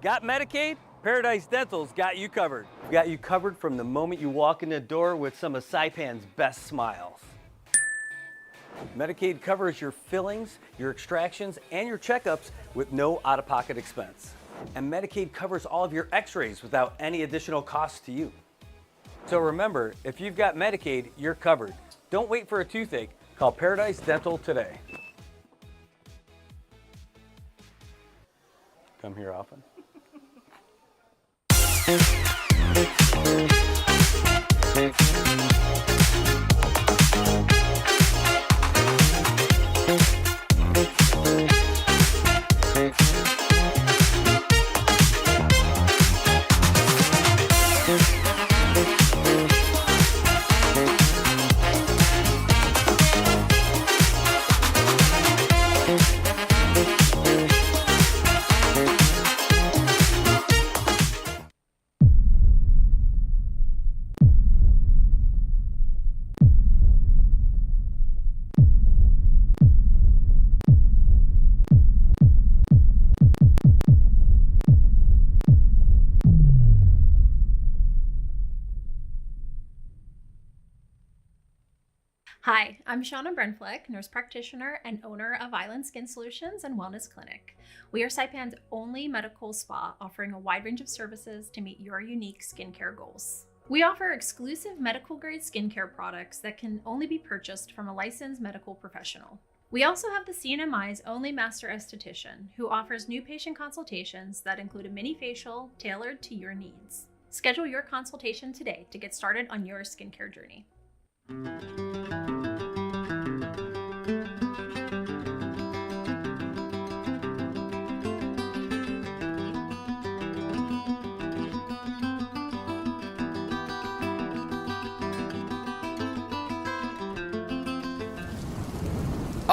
Got Medicaid? Paradise Dental's got you covered. We've got you covered from the moment you walk in the door with some of Saipan's best smiles. Medicaid covers your fillings, your extractions, and your checkups with no out-of-pocket expense. And Medicaid covers all of your x-rays without any additional cost to you. So remember, if you've got Medicaid, you're covered. Don't wait for a toothache. Call Paradise Dental today. Come here often. Hi, I'm Shauna Brenfleck, nurse practitioner and owner of Island Skin Solutions and Wellness Clinic. We are Saipan's only medical spa offering a wide range of services to meet your unique skincare goals. We offer exclusive medical grade skincare products that can only be purchased from a licensed medical professional. We also have the CNMI's only master esthetician who offers new patient consultations that include a mini facial tailored to your needs. Schedule your consultation today to get started on your skincare journey.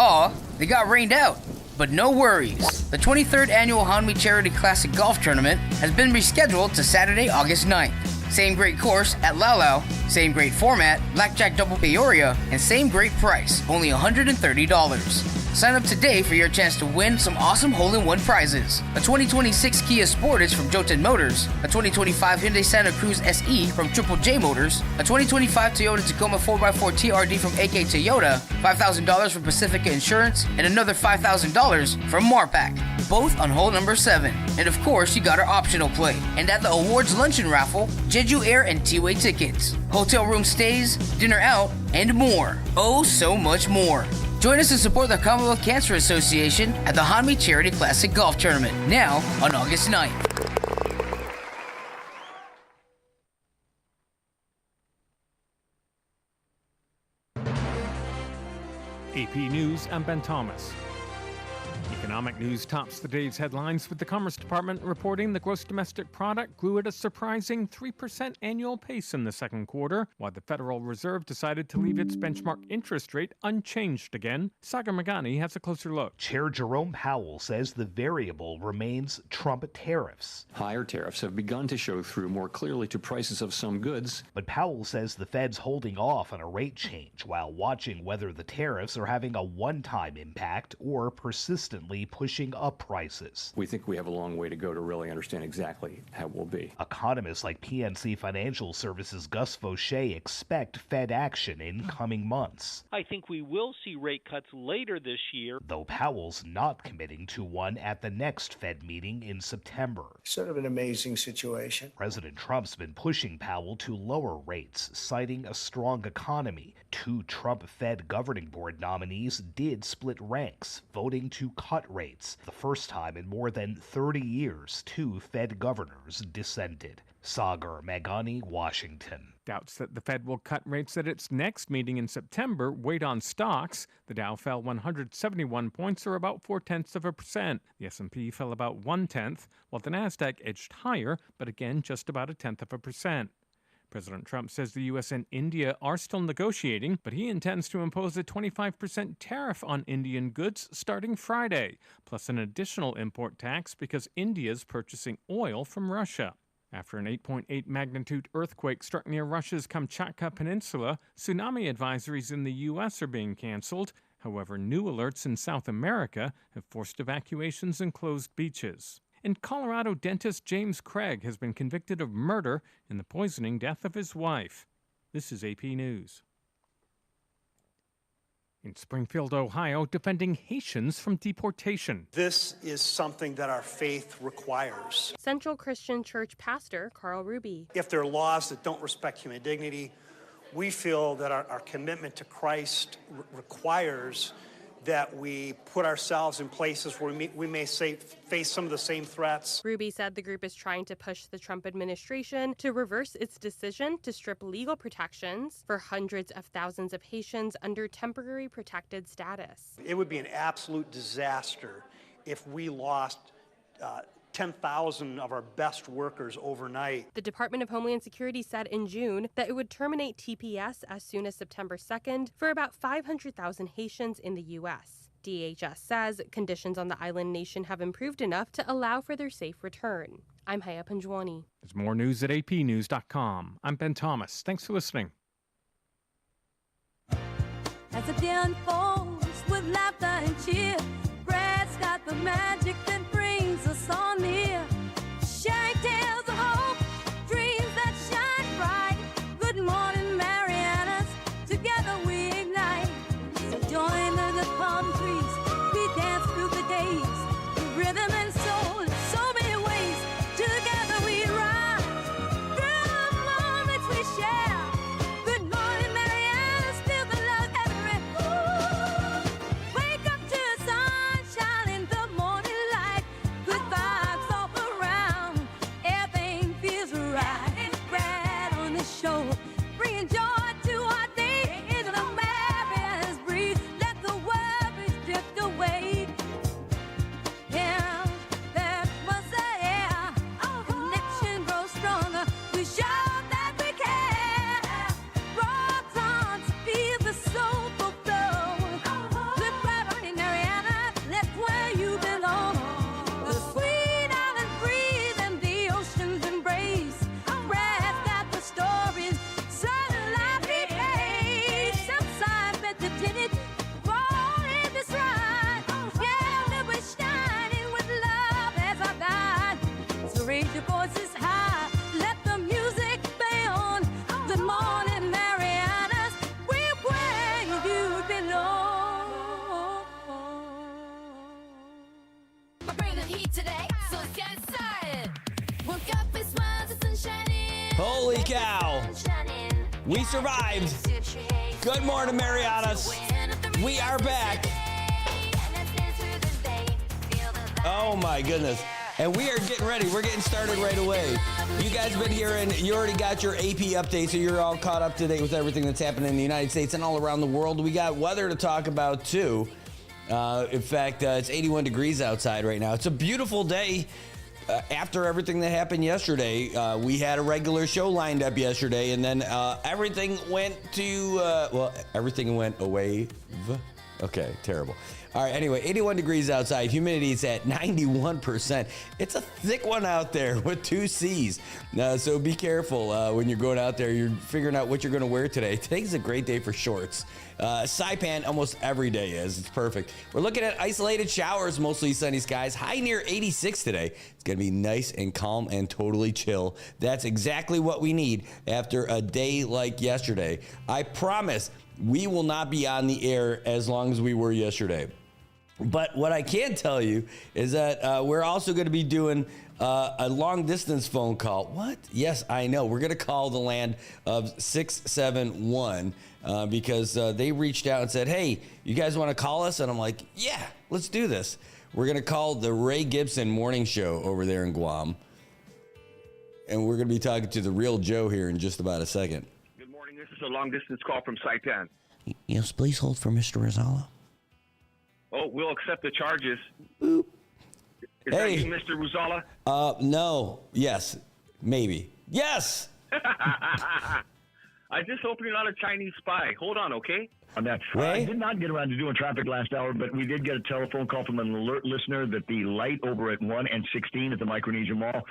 Aw, they got rained out. But no worries. The 23rd Annual Hanmi Charity Classic Golf Tournament has been rescheduled to Saturday, August 9th. Same great course at Laulau, same great format, Blackjack Double Peoria, and same great price, only $130. Sign up today for your chance to win some awesome hole-in-one prizes. A 2026 Kia Sportage from Jotun Motors, a 2025 Hyundai Santa Cruz SE from Triple J Motors, a 2025 Toyota Tacoma 4x4 TRD from AK Toyota, $5,000 from Pacifica Insurance, and another $5,000 from Marpac, both on hole number 7. And of course, you got our optional play. And at the awards luncheon raffle, Jeju Air and T-Way tickets, hotel room stays, dinner out, and more. Oh, so much more. Join us to support the Commonwealth Cancer Association at the Hanmi Charity Classic Golf Tournament, now on August 9th. AP News, I'm Ben Thomas. Economic news tops the day's headlines with the Commerce Department reporting the gross domestic product grew at a surprising 3% annual pace in the second quarter, while the Federal Reserve decided to leave its benchmark interest rate unchanged again. Sagar Magani has a closer look. Chair Jerome Powell says the variable remains Trump tariffs. Higher tariffs have begun to show through more clearly to prices of some goods. But Powell says the Fed's holding off on a rate change while watching whether the tariffs are having a one-time impact or persistently pushing up prices. We think we have a long way to go to really understand exactly how it will be. Economists like PNC Financial Services' Gus Fauché expect Fed action in coming months. I think we will see rate cuts later this year. Though Powell's not committing to one at the next Fed meeting in September. Sort of an amazing situation. President Trump's been pushing Powell to lower rates, citing a strong economy. 2 Trump Fed Governing Board nominees did split ranks, voting to cut rates. The first time in more than 30 years, 2 Fed governors dissented. Sagar Magani, Washington. Doubts that the Fed will cut rates at its next meeting in September weighed on stocks. The Dow fell 171 points, or about 0.4%. The S&P fell about 0.1%, while the Nasdaq edged higher, but again just about 0.1%. President Trump says the U.S. and India are still negotiating, but he intends to impose a 25% tariff on Indian goods starting Friday, plus an additional import tax because India's purchasing oil from Russia. After an 8.8 magnitude earthquake struck near Russia's Kamchatka Peninsula, tsunami advisories in the U.S. are being canceled. However, new alerts in South America have forced evacuations and closed beaches. And Colorado dentist James Craig has been convicted of murder in the poisoning death of his wife. This is AP News. In Springfield, Ohio, defending Haitians from deportation. This is something that our faith requires. Central Christian Church pastor Carl Ruby. If there are laws that don't respect human dignity, we feel that our commitment to Christ requires that we put ourselves in places where we may face some of the same threats. Ruby said the group is trying to push the Trump administration to reverse its decision to strip legal protections for hundreds of thousands of Haitians under temporary protected status. It would be an absolute disaster if we lost 10,000 of our best workers overnight. The Department of Homeland Security said in June that it would terminate TPS as soon as September 2nd for about 500,000 Haitians in the U.S. DHS says conditions on the island nation have improved enough to allow for their safe return. I'm Haya Panjwani. There's more news at apnews.com. I'm Ben Thomas. Thanks for listening. As the day unfolds with laughter and cheer, Brad's got the magic that brings us all near. Sharing tales of hope, dreams that shine bright. Good morning, Marianas, together we ignite. So join under the palm trees, we dance through the days. With rhythm and soul in so many ways. Together we rise, through the moments we share. Good morning, Marianas, feel the love everywhere. Wake up to the sunshine in the morning light. Good vibes all around, everything feels right. Brad on the show, bringing joy to our day. Into the Marianas breeze, let the worries drift away. Yeah, that was the air. Our connection grows stronger. We show that we care. Rock on, feel the soulful flow. Good Brad on in Mariana, that's where you belong. The sweet island breeze and the ocean's embrace. Brad's got the stories, sun life behaves. Southside meditated, fall in this ride. Yeah, we're shining with love as our guide. So raise your voices high, let the music play on. Good morning, Marianas, we're where you belong. We're bringing heat today, so let's get started. Woke up and smiled, the sun shining. Holy cow. Shining. We survived. Good morning, Marianas. We are back. Oh my goodness. And we are getting ready. We're getting started right away. You guys been hearing, you already got your AP update, so you're all caught up to date with everything that's happening in the United States and all around the world. We got weather to talk about too. In fact, it's 81 degrees outside right now. It's a beautiful day. After everything that happened yesterday, we had a regular show lined up yesterday, and then everything went to, everything went away. Okay, terrible. All right, anyway, 81 degrees outside. Humidity is at 91%. It's a thick one out there with 2 C's. So be careful when you're going out there. You're figuring out what you're going to wear today. Today's a great day for shorts. Saipan almost every day is. It's perfect. We're looking at isolated showers, mostly sunny skies. High near 86 today. It's going to be nice and calm and totally chill. That's exactly what we need after a day like yesterday. I promise we will not be on the air as long as we were yesterday. But what I can tell you is that we're also going to be doing a long distance phone call. What? Yes, I know. We're going to call the land of 671 because they reached out and said, hey, you guys want to call us? And I'm like, yeah, let's do this. We're going to call the Ray Gibson morning show over there in Guam. And we're going to be talking to the real Joe here in just about a second. Good morning. This is a long distance call from Saipan. Yes, please hold for Mr. Rosala. Oh, we'll accept the charges. Boop. Is that you, Mr. Rosala? No. Yes. Maybe. Yes. I just hope you're not a Chinese spy. Hold on, okay? On that. I did not get around to doing traffic last hour, but we did get a telephone call from an alert listener that the light over at 1 and 16 at the Micronesia Mall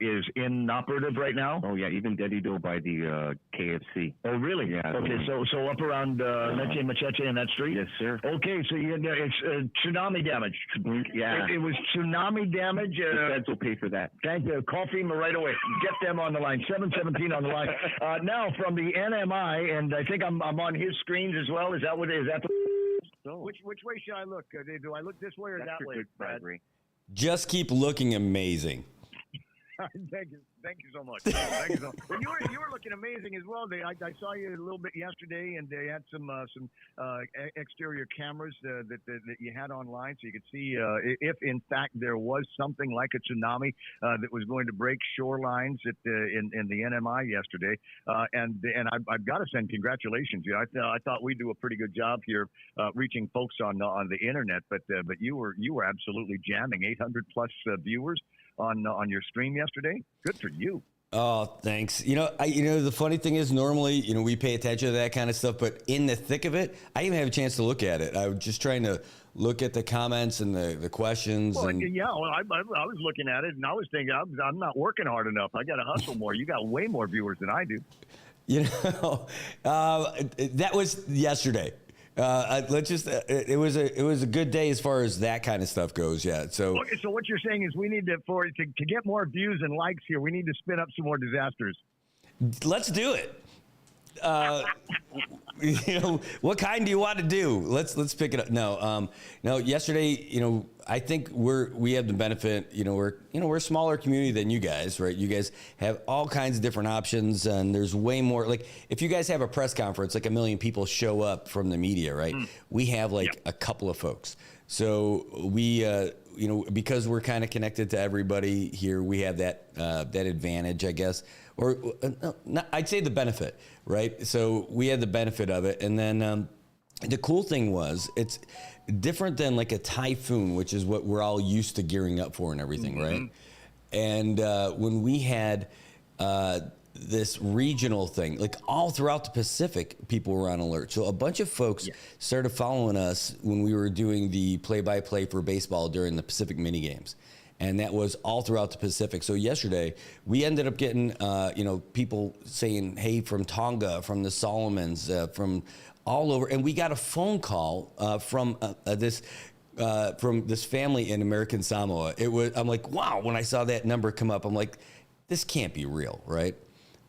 is inoperative right now. Oh, yeah, even Dedido by the KFC. Oh, really? Yeah. Okay, so up around Leche Machete and that street? Yes, sir. Okay, so it's tsunami damage. Yeah. It was tsunami damage. The feds will pay for that. Thank you. Call FEMA right away. Get them on the line. 717 on the line. Now from the NMI, and I think I'm on his screens as well. Is that what it is? That which way should I look? Do I look this way or that way, Brad? Just keep looking amazing. Thank you so much. Thank you so much. Well, you were looking amazing as well. I saw you a little bit yesterday, and they had some exterior cameras that you had online, so you could see if in fact there was something like a tsunami that was going to break shorelines in the NMI yesterday. And I've got to send congratulations. You know, I thought we'd do a pretty good job here reaching folks on the internet, but you were absolutely jamming. 800 plus viewers on your stream yesterday. Good for you. Oh, thanks. You know, the funny thing is normally, we pay attention to that kind of stuff, but in the thick of it, I didn't have a chance to look at it. I was just trying to look at the comments and the questions. Well, I was looking at it and I was thinking, I'm not working hard enough. I got to hustle more. You got way more viewers than I do. That was yesterday. It was a good day as far as that kind of stuff goes. Yeah. So what you're saying is we need to get more views and likes here. We need to spin up some more disasters. Let's do it. What kind do you want to do? Let's pick it up. No, yesterday, I think we have the benefit, we're a smaller community than you guys, right? You guys have all kinds of different options, and there's way more. Like if you guys have a press conference, like 1 million people show up from the media, right? We have a couple of folks. So we, because we're kind of connected to everybody here, we have that advantage, I guess, or I'd say the benefit, right? So we had the benefit of it, and then the cool thing was it's different than like a typhoon, which is what we're all used to gearing up for and everything, right? And when we had this regional thing, like all throughout the Pacific, people were on alert. So a bunch of folks started following us when we were doing the play-by-play for baseball during the Pacific mini games. And that was all throughout the Pacific. So yesterday, we ended up getting, people saying, hey, from Tonga, from the Solomons, from all over. And we got a phone call from this family in American Samoa. I'm like, wow, when I saw that number come up, I'm like, this can't be real, right?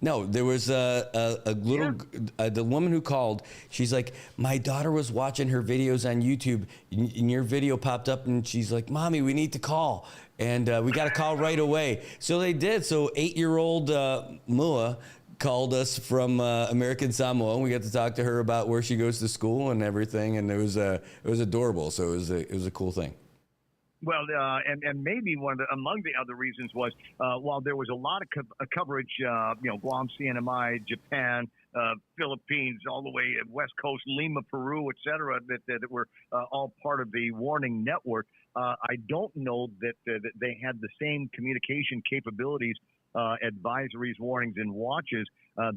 No, there was the woman who called. She's like, my daughter was watching her videos on YouTube, and your video popped up, and she's like, Mommy, we need to call, and we got to call right away. So they did. So 8-year-old Mua called us from American Samoa, and we got to talk to her about where she goes to school and everything, and it was adorable. So it was a cool thing. Well, and maybe among the other reasons was while there was a lot of coverage, Guam, CNMI, Japan, Philippines, all the way West Coast, Lima, Peru, et cetera, that were all part of the warning network. I don't know that they had the same communication capabilities, advisories, warnings, and watches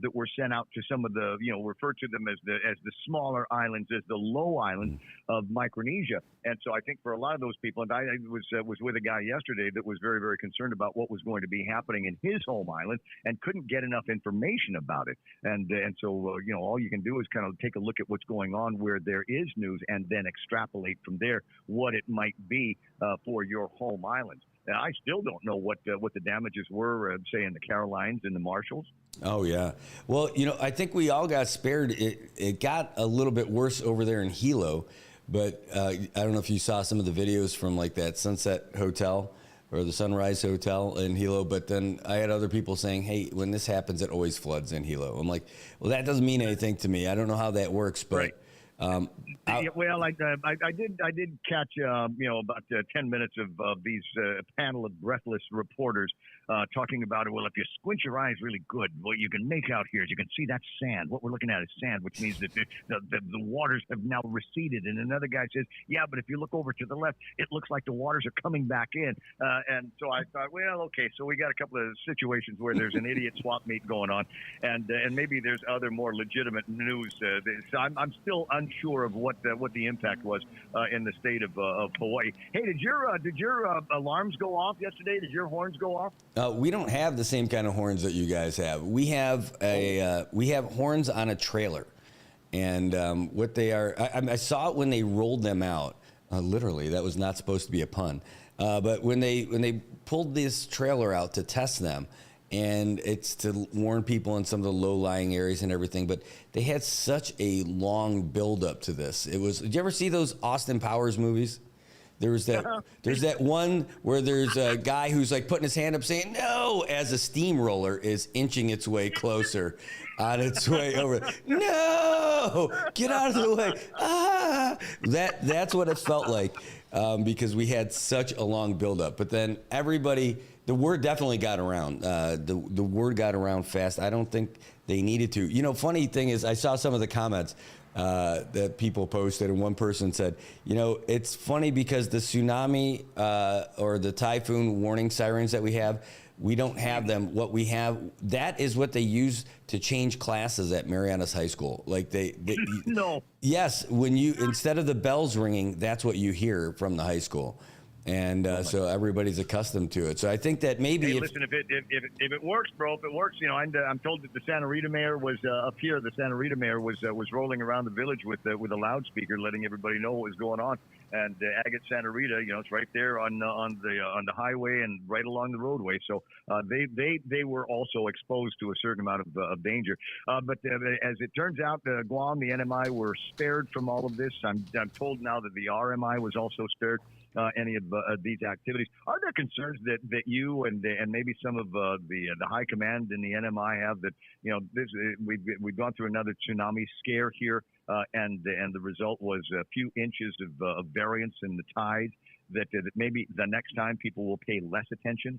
that were sent out to some of the, refer to them as the smaller islands, as the low islands of Micronesia. And so I think for a lot of those people, and I was with a guy yesterday that was very, very concerned about what was going to be happening in his home island and couldn't get enough information about it. And so, all you can do is kind of take a look at what's going on where there is news and then extrapolate from there what it might be for your home islands. Now, I still don't know what the damages were, say, in the Carolines and the Marshalls. Oh, yeah. Well, I think we all got spared. It got a little bit worse over there in Hilo, but I don't know if you saw some of the videos from like that Sunset Hotel or the Sunrise Hotel in Hilo, but then I had other people saying, hey, when this happens, it always floods in Hilo. I'm like, well, that doesn't mean anything to me. I don't know how that works, but... Right. I did catch about 10 minutes of these panel of breathless reporters talking about it. Well, if you squint your eyes really good, what you can make out here is you can see that sand. What we're looking at is sand, which means that the waters have now receded. And another guy says, yeah, but if you look over to the left, it looks like the waters are coming back in. And so I thought, well, okay, so we got a couple of situations where there's an idiot swap meet going on, and maybe there's other more legitimate news. So I'm still unsure of what the impact was in the state of Hawaii. Hey, did your alarms go off yesterday? Did your horns go off? We don't have the same kind of horns that you guys have. We have we have horns on a trailer, and what they are, I saw it when they rolled them out. Literally, that was not supposed to be a pun. But when they pulled this trailer out to test them, and it's to warn people in some of the low-lying areas and everything, but they had such a long build-up to this. Did you ever see those Austin Powers movies? There's that one where there's a guy who's like putting his hand up saying no as a steamroller is inching its way closer on its way over. No, get out of the way. Ah, that's what it felt like because we had such a long buildup. But then the word definitely got around. The word got around fast. I don't think they needed to. You know, funny thing is I saw some of the comments that people posted, and one person said, you know, it's funny because the tsunami or the typhoon warning sirens that we have, we don't have them. What we have, that is what they use to change classes at Marianas High School. Like no. Yes, instead of the bells ringing, that's what you hear from the high school. And so everybody's accustomed to it. So I think that maybe listen, if it works, bro, if it works, you know, I'm told that the Santa Rita mayor was up here. The Santa Rita mayor was rolling around the village with a loudspeaker, letting everybody know what was going on. And Agate Santa Rita, you know, it's right there on the highway and right along the roadway. So they were also exposed to a certain amount of danger. But as it turns out, Guam, the NMI were spared from all of this. I'm told now that the RMI was also spared. Any of these activities. Are there concerns that you and maybe some of the high command in the NMI have that, you know, we've gone through another tsunami scare here, and the result was a few inches of variance in the tide that maybe the next time people will pay less attention?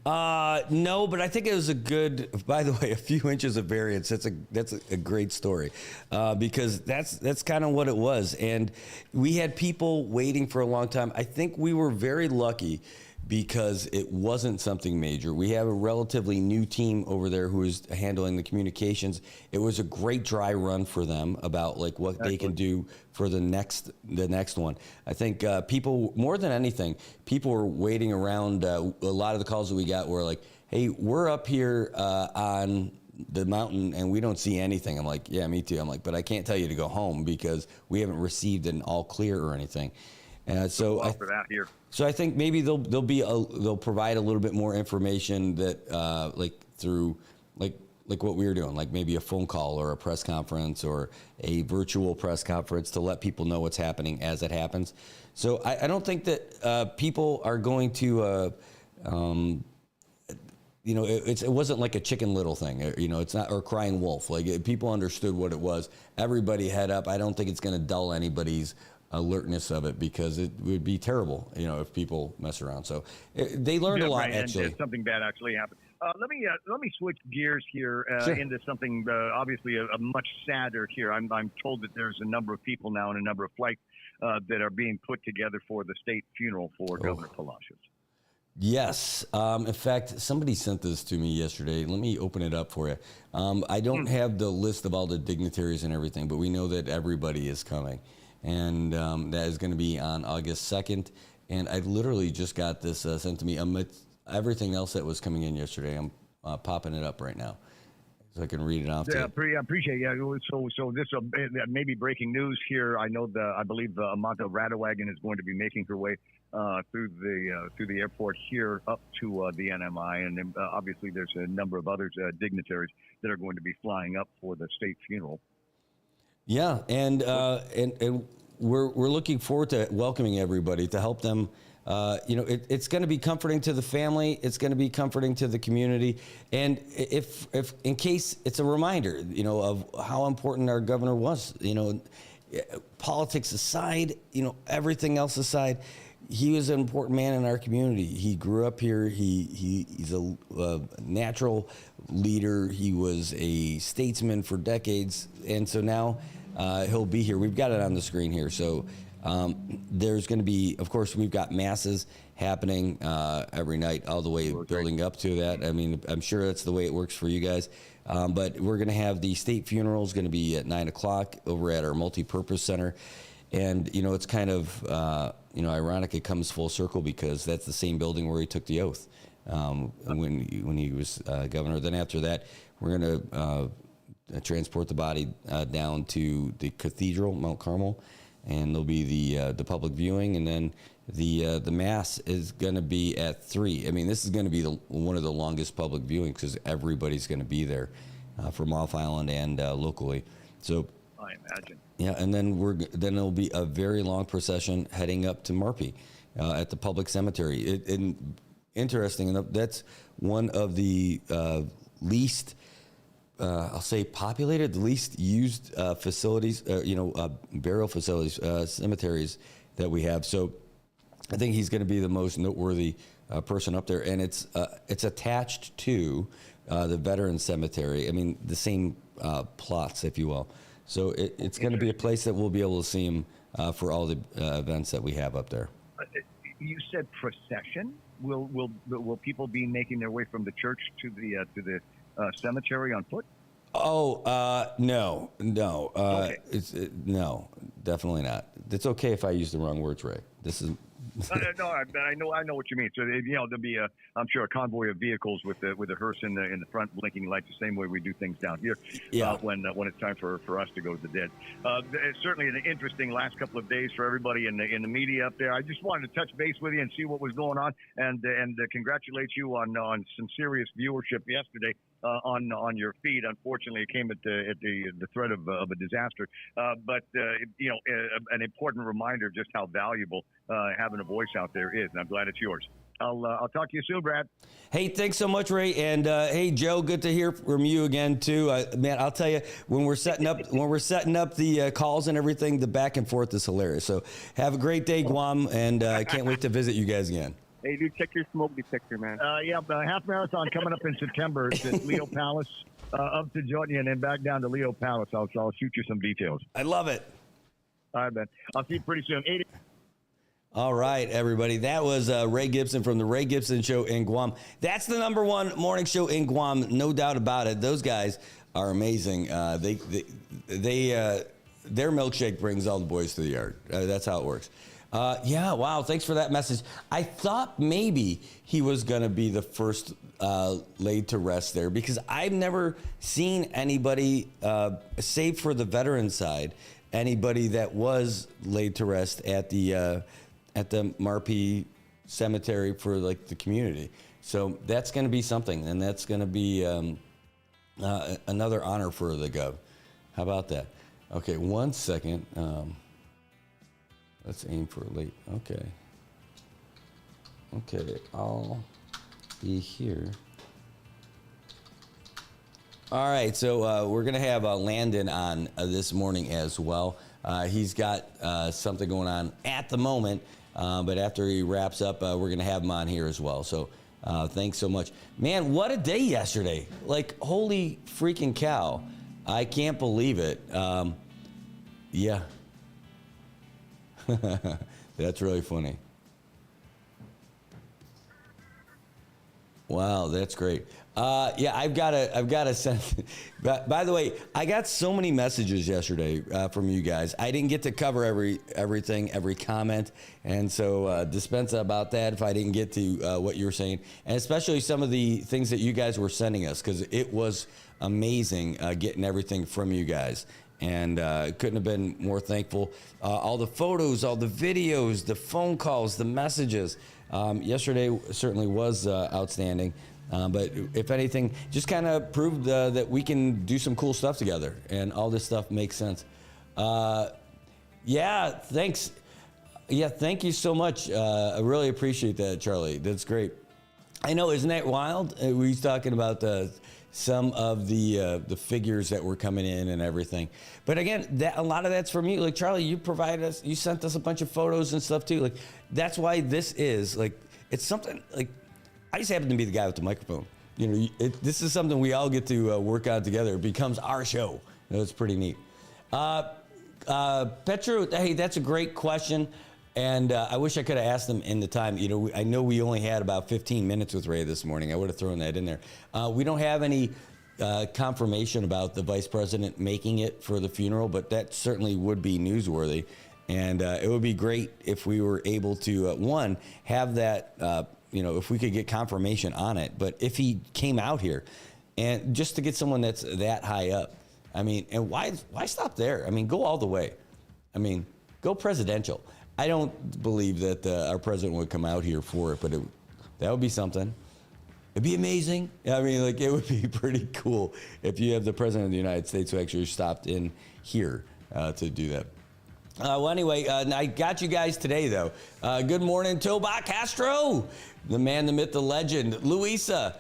No, but I think it was by the way, a few inches of variance. That's a great story, because that's kind of what it was. And we had people waiting for a long time. I think we were very lucky because it wasn't something major. We have a relatively new team over there who is handling the communications. It was a great dry run for them about like what they can do for the next one. I think people, more than anything, people were waiting around. A lot of the calls that we got were like, hey, we're up here on the mountain and we don't see anything. I'm like, yeah, me too. I'm like, but I can't tell you to go home because we haven't received an all clear or anything. So I think maybe they'll provide a little bit more information that like through like what we were doing, like maybe a phone call or a press conference or a virtual press conference to let people know what's happening as it happens. So I don't think that people are going to you know, it wasn't like a Chicken Little thing, you know, it's not, or Crying Wolf. Like people understood what it was. Everybody head up. I don't think it's going to dull anybody's alertness of it because it would be terrible, you know, if people mess around. So they learned a lot, right, actually. And something bad actually happened. Let me switch gears here Sure. into something obviously a much sadder here. I'm told that there's a number of people now and a number of flights that are being put together for the state funeral for Governor Palacios. Yes. In fact, somebody sent this to me yesterday. Let me open it up for you. I don't have the list of all the dignitaries and everything, but we know that everybody is coming. And that is going to be on August 2nd. And I literally just got this sent to me amidst everything else that was coming in yesterday. I'm popping it up right now so I can read it off to you. Yeah, I appreciate it. Yeah, so this may be breaking news here. I know I believe Amanda Radewagen is going to be making her way through the airport here up to the NMI. And obviously there's a number of other dignitaries that are going to be flying up for the state funeral. Yeah, and we're looking forward to welcoming everybody to help them. You know, it's going to be comforting to the family. It's going to be comforting to the community. And if in case it's a reminder, you know, of how important our governor was. You know, politics aside, you know, everything else aside, he was an important man in our community. He grew up here. He's a natural leader. He was a statesman for decades, and so now he'll be here. We've got it on the screen here. So there's going to be, of course, we've got masses happening every night, all the way building up to that. I mean, I'm sure that's the way it works for you guys. But we're going to have the state funeral is going to be at 9 o'clock over at our multi-purpose center. And, you know, it's kind of, you know, ironic it comes full circle because that's the same building where he took the oath when he was governor. Then after that, we're going to transport the body down to the cathedral, Mount Carmel, and there'll be the public viewing, and then the mass is going to be at 3. I mean, this is going to be one of the longest public viewings because everybody's going to be there from off island and locally. So I imagine. Yeah, and then there'll be a very long procession heading up to Marpy at the public cemetery. And interesting enough, that's one of the least, I'll say, populated, the least used facilities, burial facilities, cemeteries that we have. So I think he's going to be the most noteworthy person up there, and it's attached to the Veterans Cemetery. I mean, the same plots, if you will. So it's going to be a place that we'll be able to see him for all the events that we have up there. You said procession. Will people be making their way from the church to the cemetery on foot? Oh, no. Okay. No, definitely not. It's okay if I use the wrong words, Ray. This is. No, I know what you mean. So there'll be I'm sure a convoy of vehicles with a hearse in the front, blinking lights, the same way we do things down here. Yeah. When it's time for us to go to the dead. It's certainly an interesting last couple of days for everybody in the media up there. I just wanted to touch base with you and see what was going on, and congratulate you on some serious viewership yesterday. On your feed. Unfortunately, it came at the threat of a disaster. But an important reminder of just how valuable having a voice out there is, and I'm glad it's yours. I'll talk to you soon, Brad. Hey, thanks so much, Ray. And hey, Joe, good to hear from you again too. Man, I'll tell you, when we're setting up the calls and everything, the back and forth is hilarious. So have a great day, Guam, and I can't wait to visit you guys again. Hey, dude, check your smoke detector, man. Half marathon coming up in September. It's at Leo Palace, up to Jordan, and then back down to Leo Palace. I'll shoot you some details. I love it. All right, man. I'll see you pretty soon. All right, everybody. That was Ray Gibson from the Ray Gibson Show in Guam. That's the #1 morning show in Guam, no doubt about it. Those guys are amazing. Their milkshake brings all the boys to the yard. That's how it works. Yeah, wow, thanks for that message. I thought maybe he was going to be the first laid to rest there because I've never seen anybody, save for the veteran side, anybody that was laid to rest at the Marpy Cemetery for like the community. So that's going to be something, and that's going to be another honor for the Gov. How about that? Okay, 1 second. Let's aim for late. Okay, I'll be here. All right, so we're going to have Landon on this morning as well. He's got something going on at the moment, but after he wraps up, we're going to have him on here as well. So thanks so much. Man, what a day yesterday. Like, holy freaking cow. I can't believe it. Yeah. That's really funny. Wow, that's great. Yeah, I've got to send. By the way, I got so many messages yesterday from you guys. I didn't get to cover everything, every comment, and so dispense about that if I didn't get to what you were saying, and especially some of the things that you guys were sending us, because it was amazing getting everything from you guys. And couldn't have been more thankful. All the photos, all the videos, the phone calls, the messages. Yesterday certainly was outstanding. But if anything, just kind of proved that we can do some cool stuff together. And all this stuff makes sense. Yeah, thanks. Yeah, thank you so much. I really appreciate that, Charlie. That's great. I know, isn't that wild? We was talking about some of the figures that were coming in and everything. But again, a lot of that's from you. Like, Charlie, you sent us a bunch of photos and stuff too. Like, that's why this is like, it's something like, I just happen to be the guy with the microphone. You know, this is something we all get to work on together. It becomes our show. You know, it's pretty neat. Petru, hey, that's a great question. And I wish I could have asked them in the time. You know, I know we only had about 15 minutes with Ray this morning. I would have thrown that in there. We don't have any confirmation about the vice president making it for the funeral, but that certainly would be newsworthy. And it would be great if we were able to, one, have that, you know, if we could get confirmation on it. But if he came out here, and just to get someone that's that high up, I mean, and why stop there? I mean, go all the way. I mean, go presidential. I don't believe that our president would come out here for it, but that would be something. It'd be amazing. I mean, like, it would be pretty cool if you have the president of the United States who actually stopped in here to do that. Well, anyway, I got you guys today, though. Good morning, Toba Castro, the man, the myth, the legend. Luisa,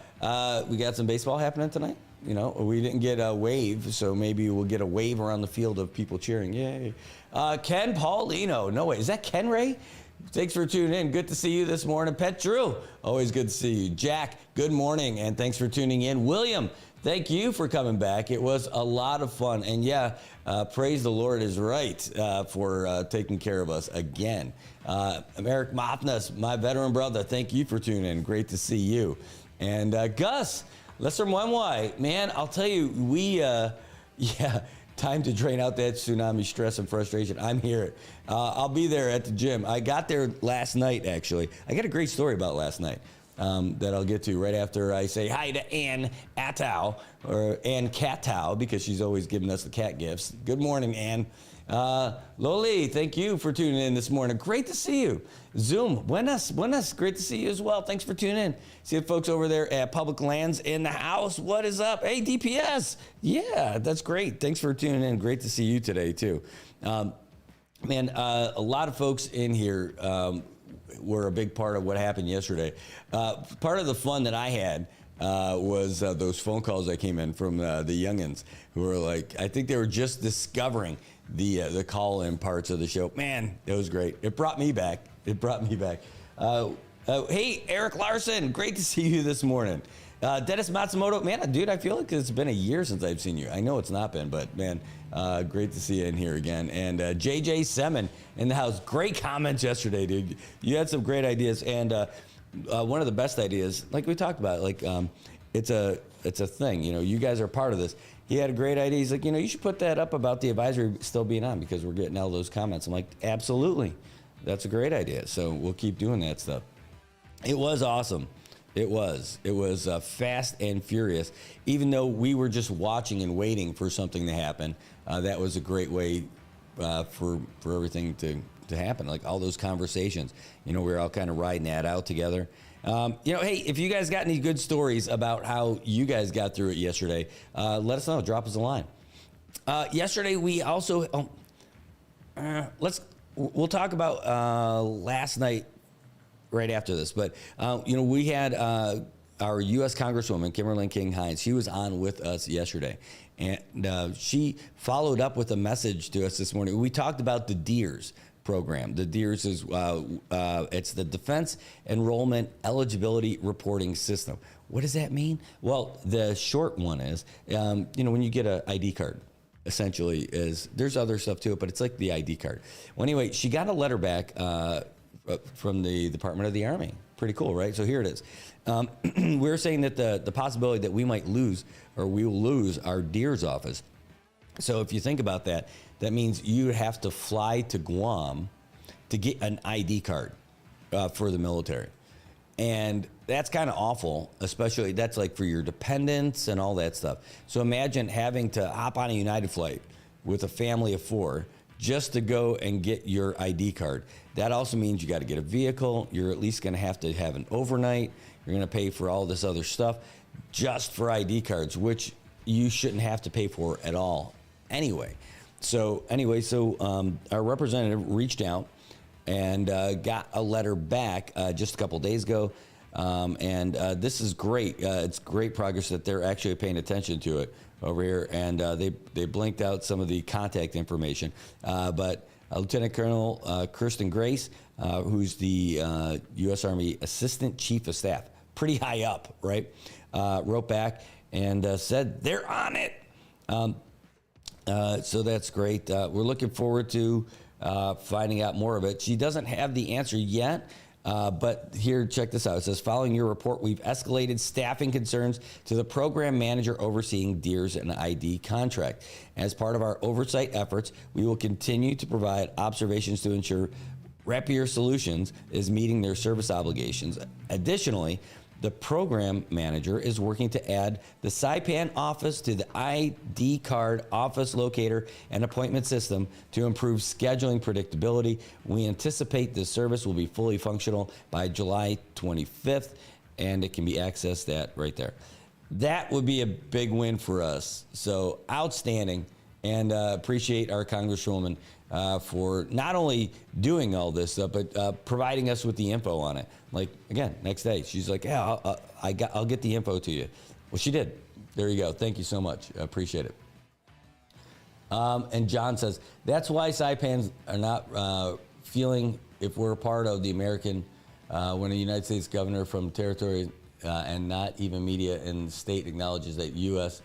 we got some baseball happening tonight. You know, we didn't get a wave, so maybe we'll get a wave around the field of people cheering. Yay. Ken Paulino. No way. Is that Ken Ray? Thanks for tuning in. Good to see you this morning. Pet Drew, always good to see you. Jack, good morning, and thanks for tuning in. William, thank you for coming back. It was a lot of fun. And yeah, praise the Lord is right for taking care of us again. Eric Mothnas, my veteran brother, thank you for tuning in. Great to see you. And Gus, Lesser Mwemwai, man, I'll tell you, time to drain out that tsunami stress and frustration. I'm here. I'll be there at the gym. I got there last night, actually. I got a great story about last night that I'll get to right after I say hi to Ann Attow, or Ann Cattow, because she's always giving us the cat gifts. Good morning, Ann. Loli, thank you for tuning in this morning. Great to see you. Zoom, buenas. Great to see you as well. Thanks for tuning in. See the folks over there at Public Lands in the house. What is up? Hey, DPS. Yeah, that's great. Thanks for tuning in. Great to see you today, too. Man, a lot of folks in here were a big part of what happened yesterday. Part of the fun that I had was those phone calls that came in from the youngins who were like, I think they were just discovering the call-in parts of the show. Man, it was great. It brought me back. Hey, Eric Larson, great to see you this morning. Dennis Matsumoto, man, dude, I feel like it's been a year since I've seen you. I know it's not been, but man, great to see you in here again. And JJ Semin in the house. Great comments yesterday, dude. You had some great ideas, and one of the best ideas, like we talked about, like it's a thing. You know, you guys are part of this. He had a great idea. He's like, you know, you should put that up about the advisory still being on because we're getting all those comments. I'm like, absolutely. That's a great idea. So we'll keep doing that stuff. It was awesome. It was fast and furious. Even though we were just watching and waiting for something to happen, that was a great way for everything to happen. Like all those conversations, you know, we were all kind of riding that out together. You know, hey, if you guys got any good stories about how you guys got through it yesterday, let us know. Drop us a line. Yesterday, we also we'll talk about last night right after this. But you know, we had our U.S. Congresswoman Kimberly King Hines. She was on with us yesterday, and she followed up with a message to us this morning. We talked about the DEERS program. The DEERS is it's the Defense Enrollment Eligibility Reporting System. What does that mean? Well, the short one is, you know, when you get an ID card, essentially there's other stuff to it, but it's like the ID card. Well, anyway, she got a letter back from the Department of the Army. Pretty cool, right? So here it is. We're saying that the possibility that we might lose, or we will lose, our DEERS office. So if you think about that, that means you have to fly to Guam to get an ID card for the military. And that's kind of awful, especially that's like for your dependents and all that stuff. So imagine having to hop on a United flight with a family of 4 just to go and get your ID card. That also means you got to get a vehicle. You're at least going to have an overnight. You're going to pay for all this other stuff just for ID cards, which you shouldn't have to pay for at all anyway. So our representative reached out and got a letter back just a couple days ago. And this is great. It's great progress that they're actually paying attention to it over here. And they blinked out some of the contact information. But Lieutenant Colonel Kirsten Grace, who's the U.S. Army Assistant Chief of Staff, pretty high up, right? Wrote back and said they're on it. So that's great. We're looking forward to finding out more of it. She doesn't have the answer yet, but here, check this out. It says, following your report, we've escalated staffing concerns to the program manager overseeing DEER's and ID contract. As part of our oversight efforts, we will continue to provide observations to ensure Rapier Solutions is meeting their service obligations. Additionally, the program manager is working to add the Saipan office to the ID card office locator and appointment system to improve scheduling predictability. We anticipate this service will be fully functional by July 25th, and it can be accessed at right there. That would be a big win for us. So outstanding, and appreciate our Congresswoman for not only doing all this stuff, but providing us with the info on it. Like, again, next day, she's like, yeah, I'll get the info to you. Well, she did. There you go. Thank you so much. I appreciate it. And John says, that's why Saipans are not feeling if we're a part of the American, when a United States governor from territory and not even media in the state acknowledges that U.S.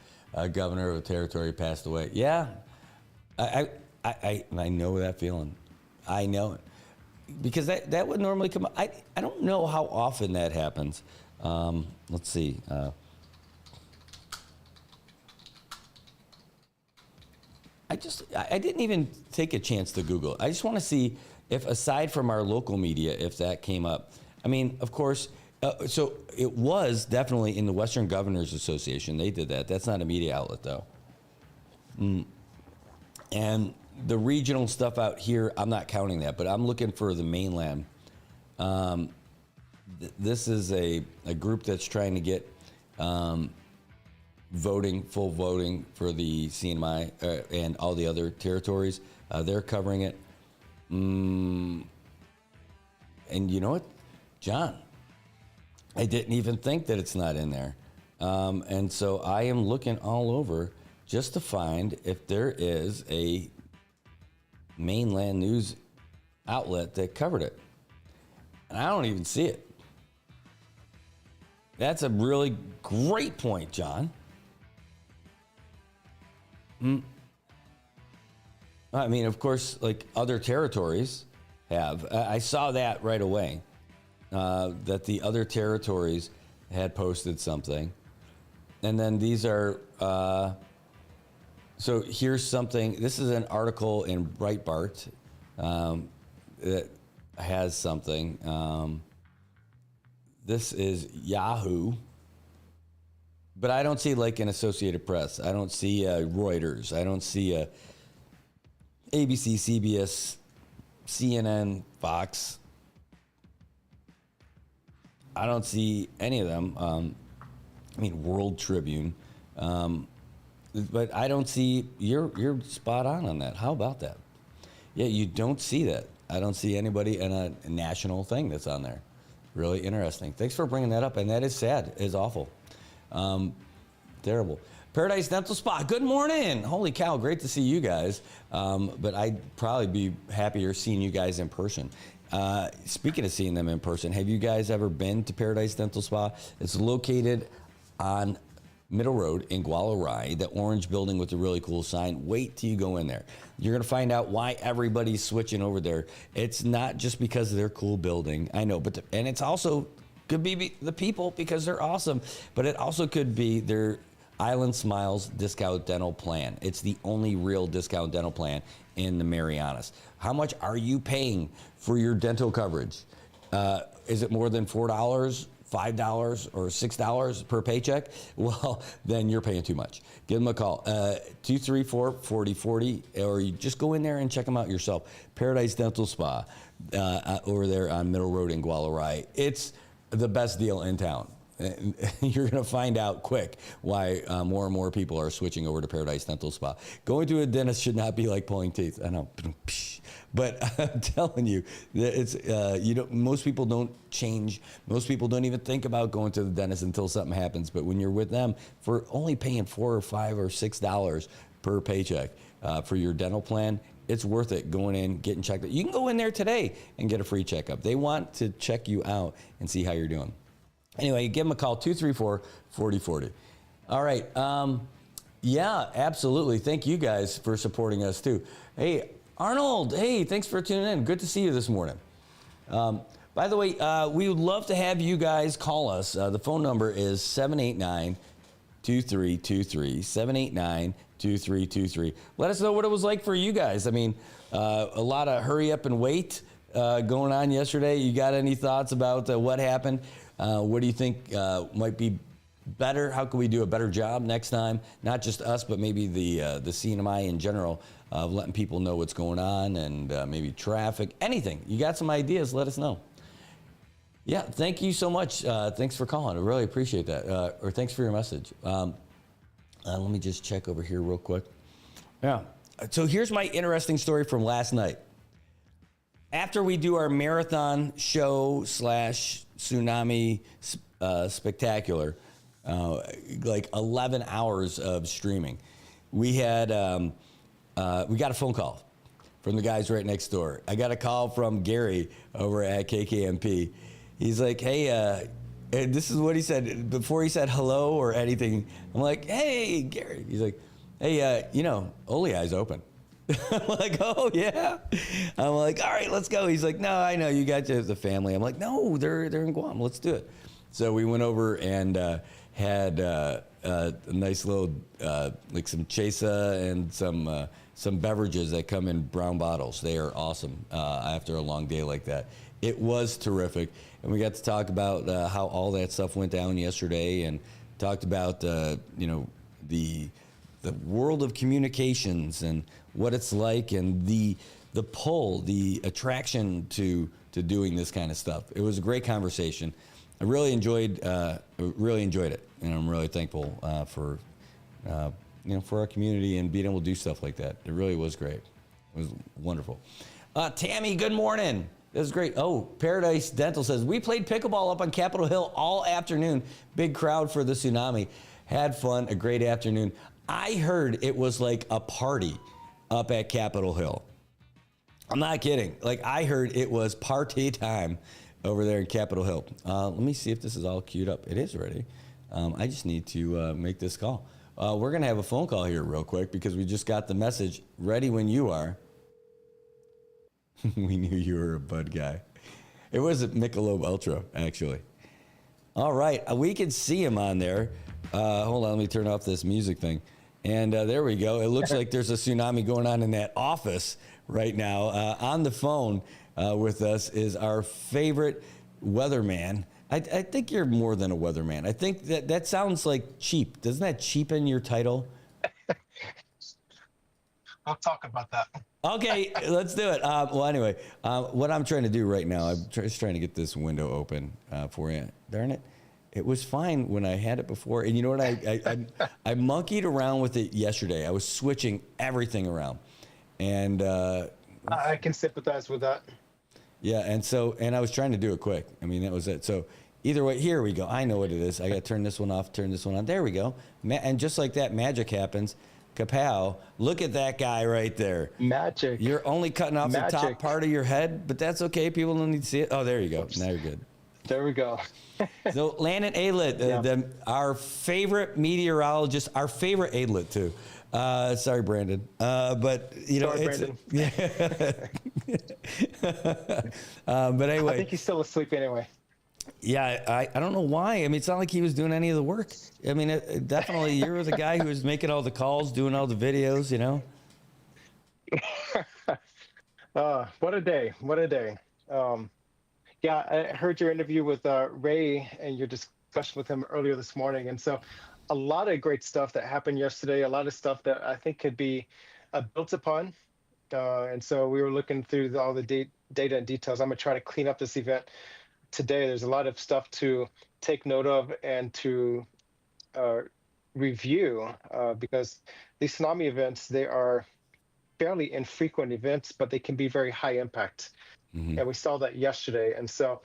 Governor of a territory passed away. Yeah, I know that feeling. I know it. Because that would normally come up. I don't know how often that happens. Let's see. I didn't even take a chance to Google. I just want to see if, aside from our local media, if that came up. I mean, of course, so it was definitely in the Western Governors Association. They did that. That's not a media outlet, though. And the regional stuff out here, I'm not counting that, but I'm looking for the mainland. This is a group that's trying to get full voting for the CNMI and all the other territories. They're covering it. And you know what, John? I didn't even think that it's not in there. And so I am looking all over just to find if there is a mainland news outlet that covered it. And I don't even see it. That's a really great point, John. I mean, of course, like other territories have. I saw that right away, that the other territories had posted something. And then these are... So here's something. This is an article in Breitbart that has something. This is Yahoo, but I don't see like an Associated Press. I don't see Reuters. I don't see ABC, CBS, CNN, Fox. I don't see any of them. I mean, World Tribune. But I don't see, you're spot on that. How about that? Yeah, you don't see that. I don't see anybody in a national thing that's on there. Really interesting. Thanks for bringing that up. And that is sad. It's awful. Terrible. Paradise Dental Spa, good morning. Holy cow, great to see you guys. But I'd probably be happier seeing you guys in person. Speaking of seeing them in person, have you guys ever been to Paradise Dental Spa? It's located on Middle Road in Gualarai, the orange building with the really cool sign. Wait till you go in there. You're going to find out why everybody's switching over there. It's not just because of their cool building. I know, but and it's also could be the people because they're awesome, but it also could be their Island Smiles discount dental plan. It's the only real discount dental plan in the Marianas. How much are you paying for your dental coverage? Is it more than $4? $5 or $6 per paycheck, well, then you're paying too much. Give them a call, 234-4040, or you just go in there and check them out yourself. Paradise Dental Spa over there on Middle Road in Gualarai. It's the best deal in town. You're going to find out quick why more and more people are switching over to Paradise Dental Spa. Going to a dentist should not be like pulling teeth. I know. But I'm telling you, that it's most people don't change. Most people don't even think about going to the dentist until something happens. But when you're with them, for only paying $4 or $5 or $6 per paycheck for your dental plan, it's worth it going in, getting checked out. You can go in there today and get a free checkup. They want to check you out and see how you're doing. Anyway, give them a call, 234-4040. All right. Yeah, absolutely. Thank you guys for supporting us, too. Hey, Arnold, hey, thanks for tuning in. Good to see you this morning. By the way, we would love to have you guys call us. The phone number is 789-2323, 789-2323. Let us know what it was like for you guys. I mean, a lot of hurry up and wait going on yesterday. You got any thoughts about what happened? What do you think might be better? How can we do a better job next time? Not just us, but maybe the CNMI in general, of letting people know what's going on and maybe traffic, anything. You got some ideas, let us know. Yeah, thank you so much. Thanks for calling. I really appreciate that. Or thanks for your message. Let me just check over here real quick. Yeah. So here's my interesting story from last night. After we do our marathon show / Tsunami spectacular, like 11 hours of streaming, we had we got a phone call from the guys right next door. I got a call from Gary over at KKMP. He's like, hey, and this is what he said before he said hello or anything. I'm like, hey, Gary. He's like, hey, Oleai's open. I'm like, oh, yeah. I'm like, all right, let's go. He's like, no, I know you got the family. I'm like, no, they're in Guam. Let's do it. So we went over and had a nice little, like some chesa and some beverages that come in brown bottles. They are awesome after a long day like that. It was terrific. And we got to talk about how all that stuff went down yesterday, and talked about, the world of communications and what it's like, and the pull, the attraction to doing this kind of stuff. It was a great conversation. I really enjoyed it, and I'm really thankful for our community and being able to do stuff like that. It really was great. It was wonderful. Tammy, good morning. This is great. Oh, Paradise Dental says, we played pickleball up on Capitol Hill all afternoon. Big crowd for the Tsunami. Had fun, a great afternoon. I heard it was like a party up at Capitol Hill. I'm not kidding. Like, I heard it was party time over there in Capitol Hill. Let me see if this is all queued up. It is ready. I just need to make this call. We're going to have a phone call here real quick because we just got the message. Ready when you are. We knew you were a Bud guy. It was a Michelob Ultra, actually. All right. We can see him on there. Hold on. Let me turn off this music thing. And there we go. It looks like there's a tsunami going on in that office right now. On the phone with us is our favorite weatherman. I think you're more than a weatherman. I think that sounds like cheap. Doesn't that cheapen your title? I'll talk about that. Okay, let's do it. Well, anyway, what I'm trying to do right now, I'm just trying to get this window open for you. Darn it. It was fine when I had it before. And you know what? I monkeyed around with it yesterday. I was switching everything around. And I can sympathize with that. Yeah, and I was trying to do it quick. I mean, that was it. So either way, here we go. I know what it is. I got to turn this one off, turn this one on. There we go. And just like that, magic happens. Kapow. Look at that guy right there. Magic. You're only cutting off the top part of your head, but that's okay. People don't need to see it. Oh, there you go. Oops. Now you're good. There we go. So Landon Aylett, our favorite meteorologist, our favorite Aylett too. Sorry, Brandon. But sorry, Brandon. But anyway, I think he's still asleep anyway. Yeah, I don't know why. I mean, it's not like he was doing any of the work. I mean, definitely you're the guy who was making all the calls, doing all the videos, What a day. What a day. Yeah, I heard your interview with Ray and your discussion with him earlier this morning. And so a lot of great stuff that happened yesterday, a lot of stuff that I think could be built upon. And so we were looking through all the data and details. I'm going to try to clean up this event today. There's a lot of stuff to take note of and to review because these tsunami events, they are fairly infrequent events, but they can be very high impact. And we saw that yesterday. And so,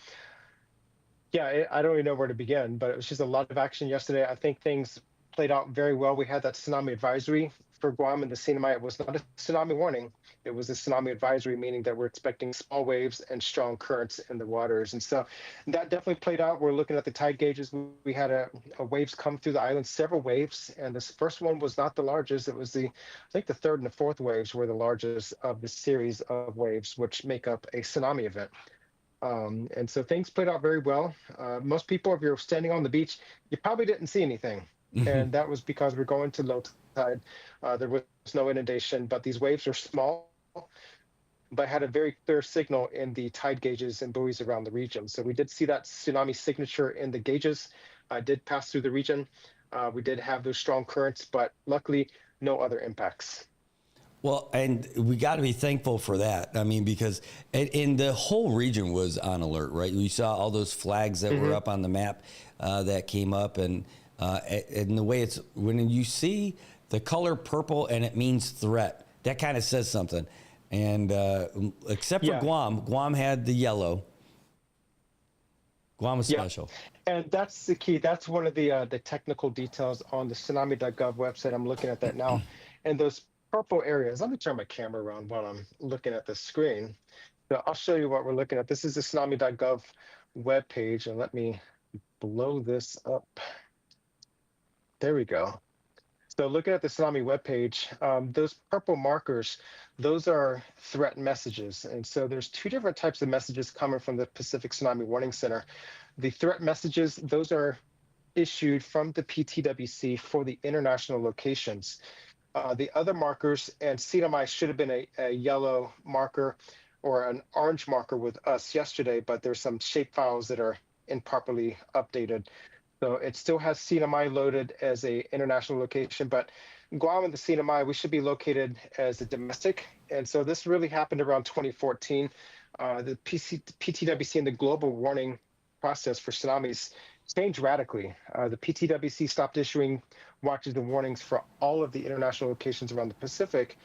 yeah, I don't even know where to begin, but it was just a lot of action yesterday. I think things played out very well. We had that tsunami advisory for Guam and the Sinai. It was not a tsunami warning. It was a tsunami advisory, meaning that we're expecting small waves and strong currents in the waters. And so that definitely played out. We're looking at the tide gauges. We had a waves come through the island, several waves. And this first one was not the largest. It was I think the third and the fourth waves were the largest of the series of waves, which make up a tsunami event. And so things played out very well. Most people, if you're standing on the beach, you probably didn't see anything. And that was because we're going to low tide. There was no inundation, but these waves are small, but had a very clear signal in the tide gauges and buoys around the region. So we did see that tsunami signature in the gauges. Did pass through the region. We did have those strong currents, but luckily no other impacts. Well, and we got to be thankful for that. I mean, because in the whole region was on alert, right? We saw all those flags that were up on the map that came up, and the way it's, when you see the color purple and it means threat, that kind of says something. And except for Guam had the yellow. Guam was special. And that's the key. That's one of the technical details on the tsunami.gov website. I'm looking at that now. And those purple areas, let me turn my camera around while I'm looking at the screen. So I'll show you what we're looking at. This is the tsunami.gov webpage, and let me blow this up. There we go. So looking at the tsunami webpage, those purple markers, those are threat messages. And so there's two different types of messages coming from the Pacific Tsunami Warning Center. The threat messages, those are issued from the PTWC for the international locations. The other markers, and Tsunami should have been a yellow marker or an orange marker with us yesterday, but there's some shape files that are improperly updated. So it still has Tsunami loaded as a international location, but Guam and the Tsunami, we should be located as a domestic. And so this really happened around 2014. The PTWC and the global warning process for tsunamis changed radically. The PTWC stopped issuing watches and warnings for all of the international locations around the Pacific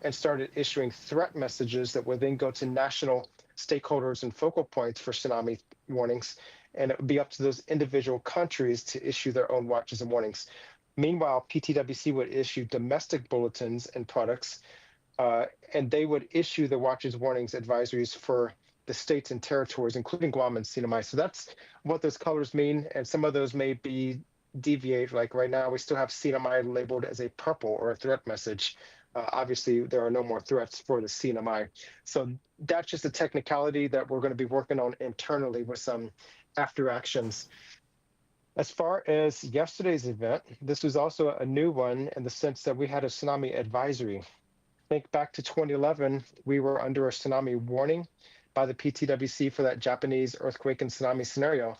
and started issuing threat messages that would then go to national stakeholders and focal points for tsunami warnings. And it would be up to those individual countries to issue their own watches and warnings. Meanwhile, PTWC would issue domestic bulletins and products, and they would issue the watches, warnings, advisories for the states and territories, including Guam and Tsunami. So that's what those colors mean, and some of those may be deviate. Like right now, we still have Tsunami labeled as a purple or a threat message. Obviously, there are no more threats for the Tsunami. So that's just a technicality that we're going to be working on internally with some after actions. As far as yesterday's event, this was also a new one in the sense that we had a tsunami advisory. Think back to 2011, we were under a tsunami warning by the PTWC for that Japanese earthquake and tsunami scenario.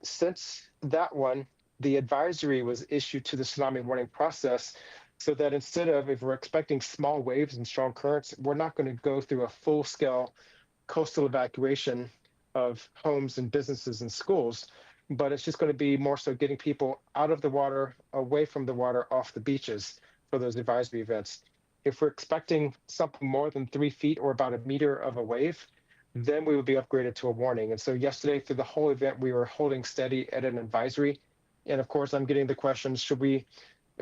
Since that one, the advisory was issued to the tsunami warning process so that instead of, if we're expecting small waves and strong currents, we're not going to go through a full-scale coastal evacuation of homes and businesses and schools, but it's just going to be more so getting people out of the water, away from the water, off the beaches for those advisory events. If we're expecting something more than 3 feet or about a meter of a wave, then we would be upgraded to a warning. And so yesterday through the whole event, we were holding steady at an advisory. And of course, I'm getting the question, should we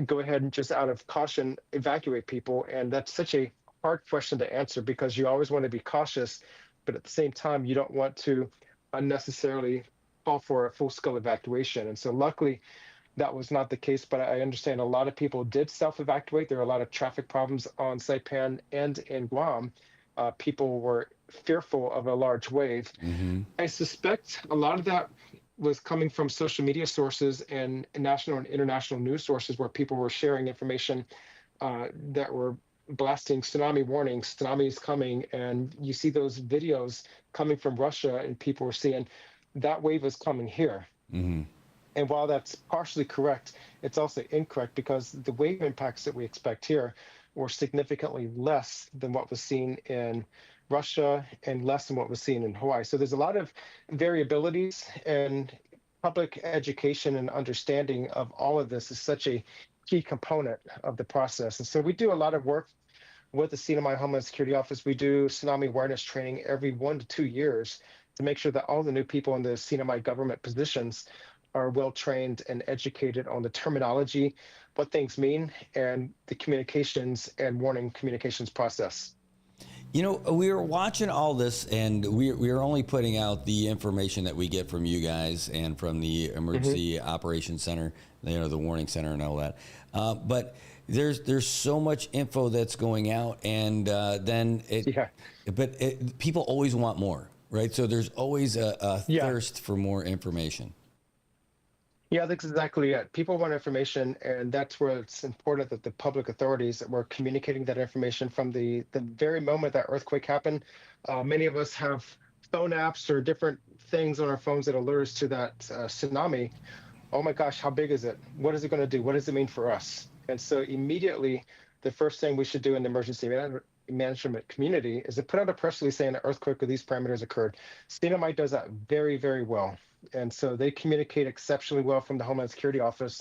go ahead and just out of caution evacuate people? And that's such a hard question to answer because you always want to be cautious, but at the same time, you don't want to unnecessarily call for a full-scale evacuation. And so luckily, that was not the case, but I understand a lot of people did self-evacuate. There are a lot of traffic problems on Saipan and in Guam. People were fearful of a large wave. I suspect a lot of that was coming from social media sources and national and international news sources where people were sharing information that were blasting tsunami warnings, tsunami is coming, and you see those videos coming from Russia and people were saying that wave is coming here. And while that's partially correct, it's also incorrect because the wave impacts that we expect here were significantly less than what was seen in Russia and less than what was seen in Hawaii. So there's a lot of variabilities, and public education and understanding of all of this is such a key component of the process. And so we do a lot of work with the CNMI Homeland Security Office, we do tsunami awareness training every 1 to 2 years to make sure that all the new people in the CNMI government positions are well trained and educated on the terminology, what things mean, and the communications and warning communications process. You know, we were watching all this, and we are only putting out the information that we get from you guys and from the Emergency Operations Center, you know, the Warning Center and all that. But there's so much info that's going out, and people always want more, right? So there's always a thirst for more information. Yeah, that's exactly it. People want information, and that's where it's important that the public authorities that were communicating that information from the very moment that earthquake happened. Many of us have phone apps or different things on our phones that alert us to that tsunami. Oh my gosh, how big is it? What is it going to do? What does it mean for us? And so immediately, the first thing we should do in the emergency management community is to put out a press release saying an earthquake with these parameters occurred. CNMI does that very, very well. And so they communicate exceptionally well from the Homeland Security Office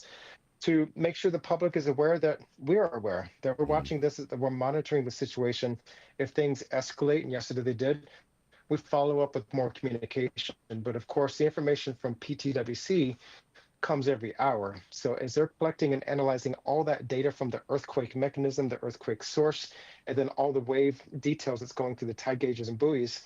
to make sure the public is aware that we are aware, that we're watching this, that we're monitoring the situation. If things escalate, and yesterday they did, we follow up with more communication. But of course, the information from PTWC comes every hour. So as they're collecting and analyzing all that data from the earthquake mechanism, the earthquake source, and then all the wave details that's going through the tide gauges and buoys,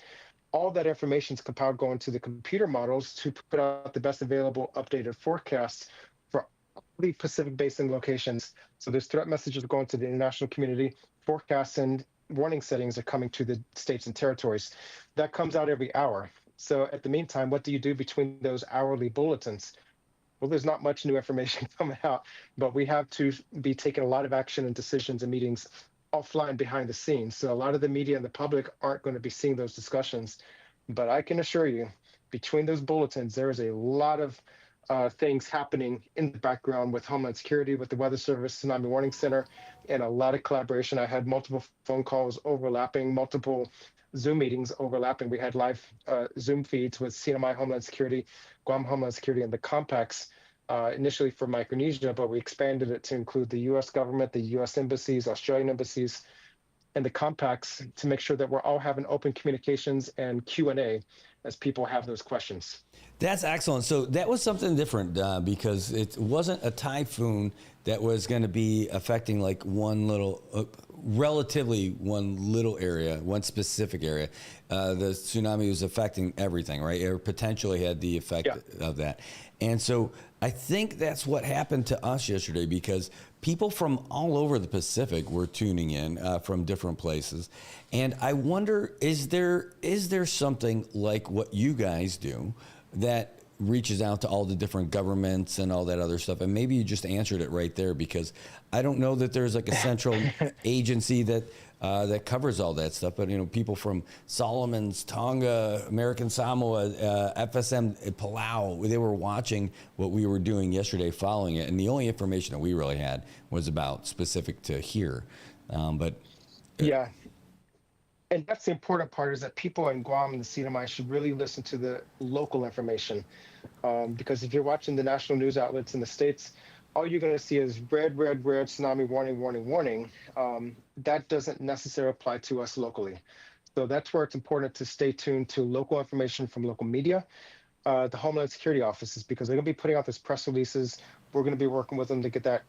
all that information is compiled going to the computer models to put out the best available updated forecasts for all the Pacific Basin locations. So there's threat messages going to the international community, forecasts and warning settings are coming to the states and territories. That comes out every hour. So at the meantime, what do you do between those hourly bulletins? Well, there's not much new information coming out, but we have to be taking a lot of action and decisions and meetings offline behind the scenes. So a lot of the media and the public aren't going to be seeing those discussions. But I can assure you, between those bulletins, there is a lot of things happening in the background with Homeland Security, with the Weather Service, Tsunami Warning Center, and a lot of collaboration. I had multiple phone calls overlapping, multiple Zoom meetings overlapping. We had live Zoom feeds with CNMI Homeland Security, Guam Homeland Security, and the compacts. Initially for Micronesia, but we expanded it to include the U.S. government, the U.S. embassies, Australian embassies, and the compacts to make sure that we're all having open communications and Q&A as people have those questions. That's excellent. So that was something different because it wasn't a typhoon that was going to be affecting like one little, relatively one little area, one specific area. The tsunami was affecting everything, right? It potentially had the effect of that. And so I think that's what happened to us yesterday because people from all over the Pacific were tuning in from different places. And I wonder, is there something like what you guys do that reaches out to all the different governments and all that other stuff? And maybe you just answered it right there because I don't know that there's like a central agency that covers all that stuff. But, you know, people from Solomons, Tonga, American Samoa, FSM, Palau, they were watching what we were doing yesterday, following it. And the only information that we really had was about specific to here. Yeah. And that's the important part is that people in Guam and the CNMI should really listen to the local information. Because if you're watching the national news outlets in the States, all you're going to see is red, tsunami warning, warning, warning. That doesn't necessarily apply to us locally. So that's where it's important to stay tuned to local information from local media, the Homeland Security offices, because they're going to be putting out these press releases. We're going to be working with them to get that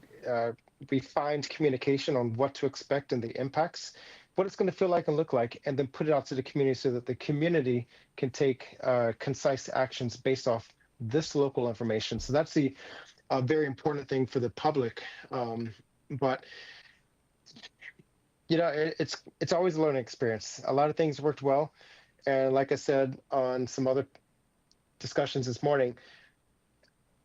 refined communication on what to expect and the impacts, what it's going to feel like and look like, and then put it out to the community so that the community can take concise actions based off this local information. So that's the very important thing for the public. But you know, it's always a learning experience. A lot of things worked well, and like I said on some other discussions this morning,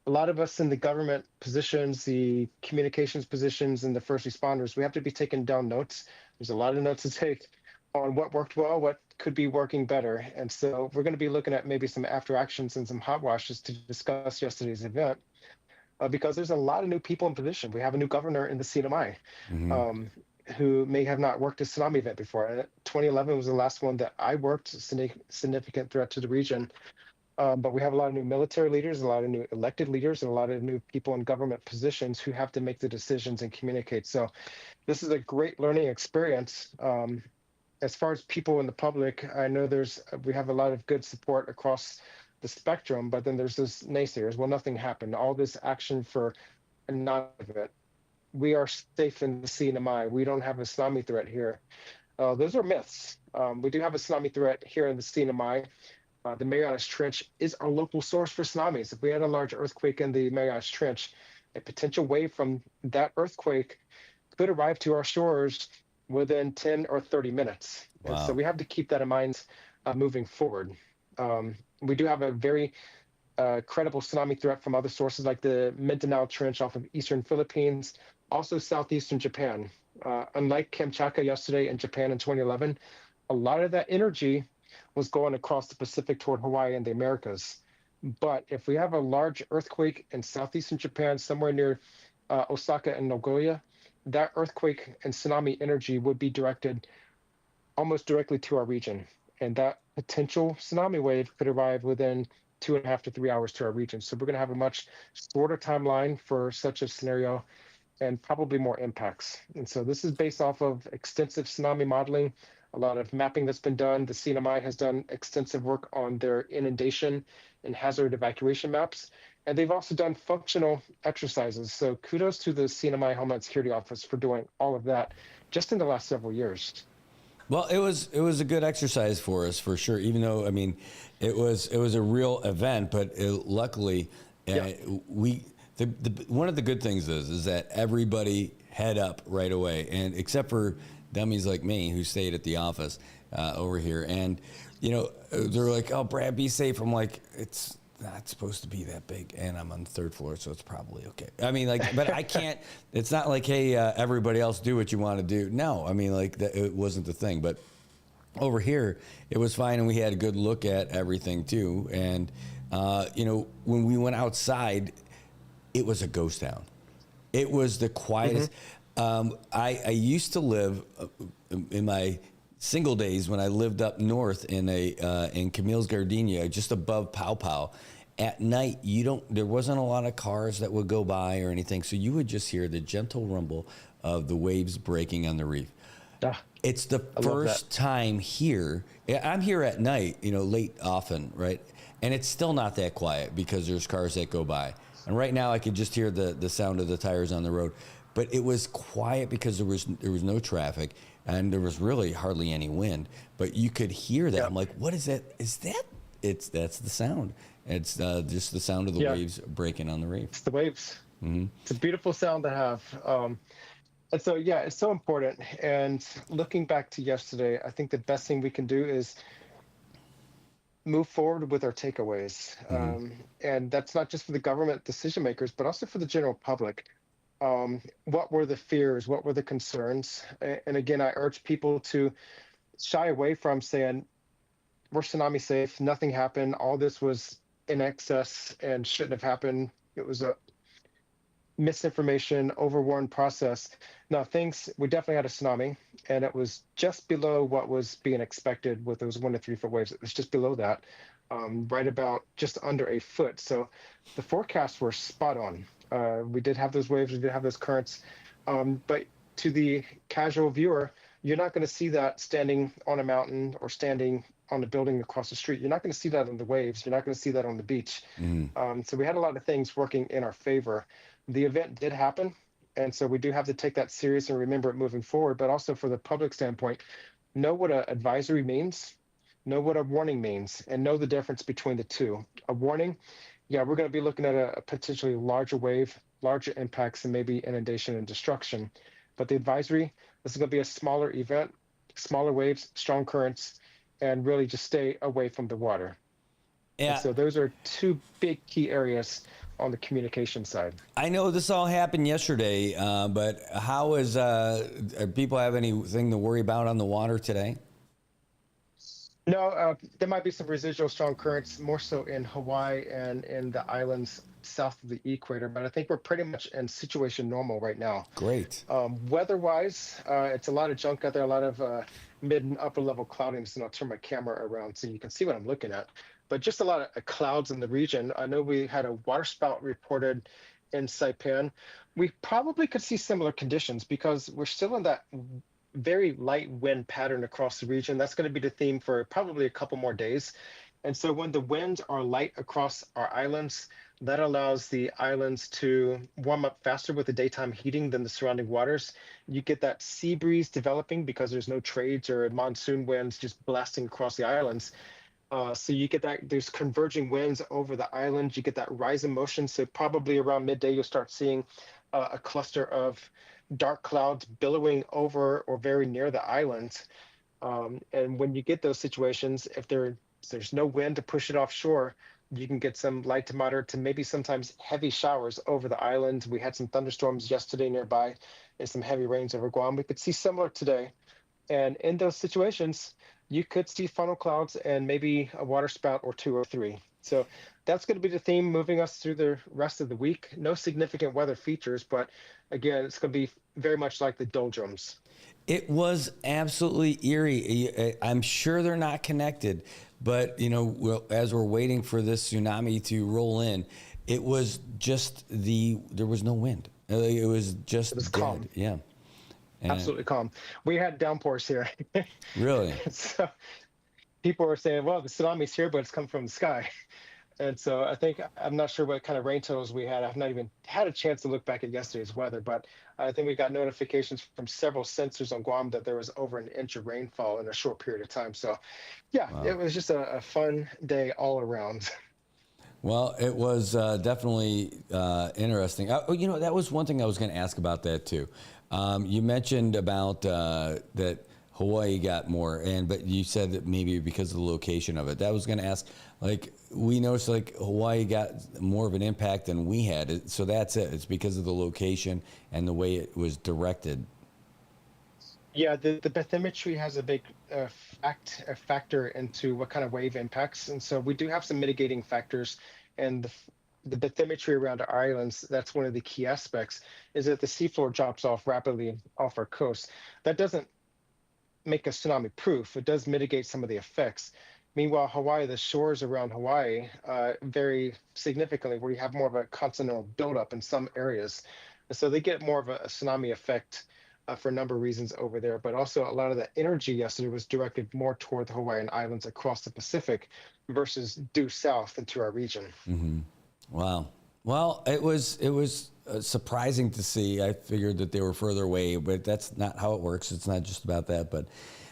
a lot of us in the government positions, the communications positions, and the first responders, we have to be taking down notes. There's a lot of notes to take on what worked well, what could be working better. And so we're going to be looking at maybe some after actions and some hot washes to discuss yesterday's event because there's a lot of new people in position. We have a new governor in the CNMI who may have not worked a tsunami event before. And 2011 was the last one that I worked, a significant threat to the region. But we have a lot of new military leaders, a lot of new elected leaders, and a lot of new people in government positions who have to make the decisions and communicate. So this is a great learning experience. As far as people in the public, I know we have a lot of good support across the spectrum, but then there's this naysayers. Well, nothing happened. All this action for a non-event. We are safe in the CNMI. We don't have a tsunami threat here. Those are myths. We do have a tsunami threat here in the CNMI. The Marianas Trench is our local source for tsunamis. If we had a large earthquake in the Marianas Trench, a potential wave from that earthquake could arrive to our shores within 10 or 30 minutes. Wow. And so we have to keep that in mind moving forward. We do have a very credible tsunami threat from other sources like the Mindanao Trench off of eastern Philippines, also southeastern Japan. Unlike Kamchatka yesterday in Japan in 2011, a lot of that energy was going across the Pacific toward Hawaii and the Americas. But if we have a large earthquake in southeastern Japan, somewhere near Osaka and Nagoya, that earthquake and tsunami energy would be directed almost directly to our region. And that potential tsunami wave could arrive within 2.5 to 3 hours to our region. So we're going to have a much shorter timeline for such a scenario and probably more impacts. And so this is based off of extensive tsunami modeling, a lot of mapping that's been done. The CNMI has done extensive work on their inundation and hazard evacuation maps. And they've also done functional exercises. So kudos to the CNMI Homeland Security Office for doing all of that just in the last several years. Well, it was a good exercise for us for sure. Even though it was a real event, but luckily one of the good things is that everybody head up right away, and except for dummies like me who stayed at the office over here, and they're like, "Oh, Brad, be safe." I'm like, "It's not supposed to be that big, and I'm on the 3rd floor, so it's probably okay." I mean, but I can't. It's not like, hey, everybody else do what you want to do. No, I mean, it wasn't the thing. But over here, it was fine, and we had a good look at everything too. And when we went outside, it was a ghost town. It was the quietest. I used to live in my single days when I lived up north in Camille's Gardenia, just above Pow Pow. At night, there wasn't a lot of cars that would go by or anything, so you would just hear the gentle rumble of the waves breaking on the reef. It's the first time here. I'm here at night, late often, right? And it's still not that quiet because there's cars that go by. And right now, I could just hear the sound of the tires on the road. But it was quiet because there was no traffic. And there was really hardly any wind, but you could hear that. Yep. I'm like, what is that? That's the sound. It's just the sound of the waves breaking on the reef. It's the waves. Mm-hmm. It's a beautiful sound to have. And so, it's so important. And looking back to yesterday, I think the best thing we can do is move forward with our takeaways. Mm-hmm. And that's not just for the government decision makers, but also for the general public. What were the fears? What were the concerns? And again, I urge people to shy away from saying, we're tsunami safe, nothing happened, all this was in excess and shouldn't have happened. It was a misinformation, overworn process. Now, we definitely had a tsunami, and it was just below what was being expected with those 1 to 3 foot waves. It was just below that, right about just under a foot. So the forecasts were spot on. We did have those waves, we did have those currents, but to the casual viewer, you're not going to see that standing on a mountain or standing on a building across the street. You're not going to see that on the waves. You're not going to see that on the beach. So we had a lot of things working in our favor. The event did happen, and so we do have to take that serious and remember it moving forward, but also for the public standpoint, know what an advisory means, know what a warning means, and know the difference between the two. A warning, we're going to be looking at a potentially larger wave, larger impacts, and maybe inundation and destruction. But the advisory, this is going to be a smaller event, smaller waves, strong currents, and really just stay away from the water. Yeah. And so those are two big key areas on the communication side. I know this all happened yesterday, but how do people have anything to worry about on the water today? No, there might be some residual strong currents, more so in Hawaii and in the islands south of the equator, but I think we're pretty much in situation normal right now. Great. Weather-wise, it's a lot of junk out there, a lot of mid and upper level cloudiness, and I'll turn my camera around so you can see what I'm looking at. But just a lot of clouds in the region. I know we had a water spout reported in Saipan. We probably could see similar conditions because we're still in that very light wind pattern across the region. That's going to be the theme for probably a couple more days. And so when the winds are light across our islands, that allows the islands to warm up faster with the daytime heating than the surrounding waters. You get that sea breeze developing because there's no trades or monsoon winds just blasting across the islands. So you get that there's converging winds over the island. You get that rise in motion. So probably around midday, you'll start seeing a cluster of dark clouds billowing over or very near the island. And when you get those situations, if there's no wind to push it offshore, you can get some light to moderate to maybe sometimes heavy showers over the island. We had some thunderstorms yesterday nearby and some heavy rains over Guam. We could see similar today. And in those situations, you could see funnel clouds and maybe a water spout or two or three. So that's going to be the theme moving us through the rest of the week. No significant weather features, but again, it's going to be very much like the doldrums. It was absolutely eerie. I'm sure they're not connected, but as we're waiting for this tsunami to roll in, it was just there was no wind. It was dead. Calm. Yeah. And absolutely calm. We had downpours here. Really? So people were saying, well, the tsunami's here, but it's come from the sky. And so I'm not sure what kind of rain totals we had. I've not even had a chance to look back at yesterday's weather, but I think we got notifications from several sensors on Guam that there was over an inch of rainfall in a short period of time. So yeah, wow. It was just a fun day all around. Well, it was definitely interesting. That was one thing I was going to ask about that too. You mentioned about that Hawaii got more, but you said that maybe because of the location of it. That was going to ask, we noticed Hawaii got more of an impact than we had. So that's it. It's because of the location and the way it was directed. Yeah, the bathymetry has a big factor into what kind of wave impacts. And so we do have some mitigating factors. And the bathymetry around our islands, that's one of the key aspects, is that the seafloor drops off rapidly off our coast. That doesn't make us tsunami proof. It does mitigate some of the effects. Meanwhile, Hawaii, the shores around Hawaii vary significantly, where you have more of a continental buildup in some areas. And so they get more of a tsunami effect for a number of reasons over there. But also a lot of the energy yesterday was directed more toward the Hawaiian Islands across the Pacific versus due south into our region. Mm-hmm. Wow. Well, it was surprising to see. I figured that they were further away, but that's not how it works. It's not just about that. But,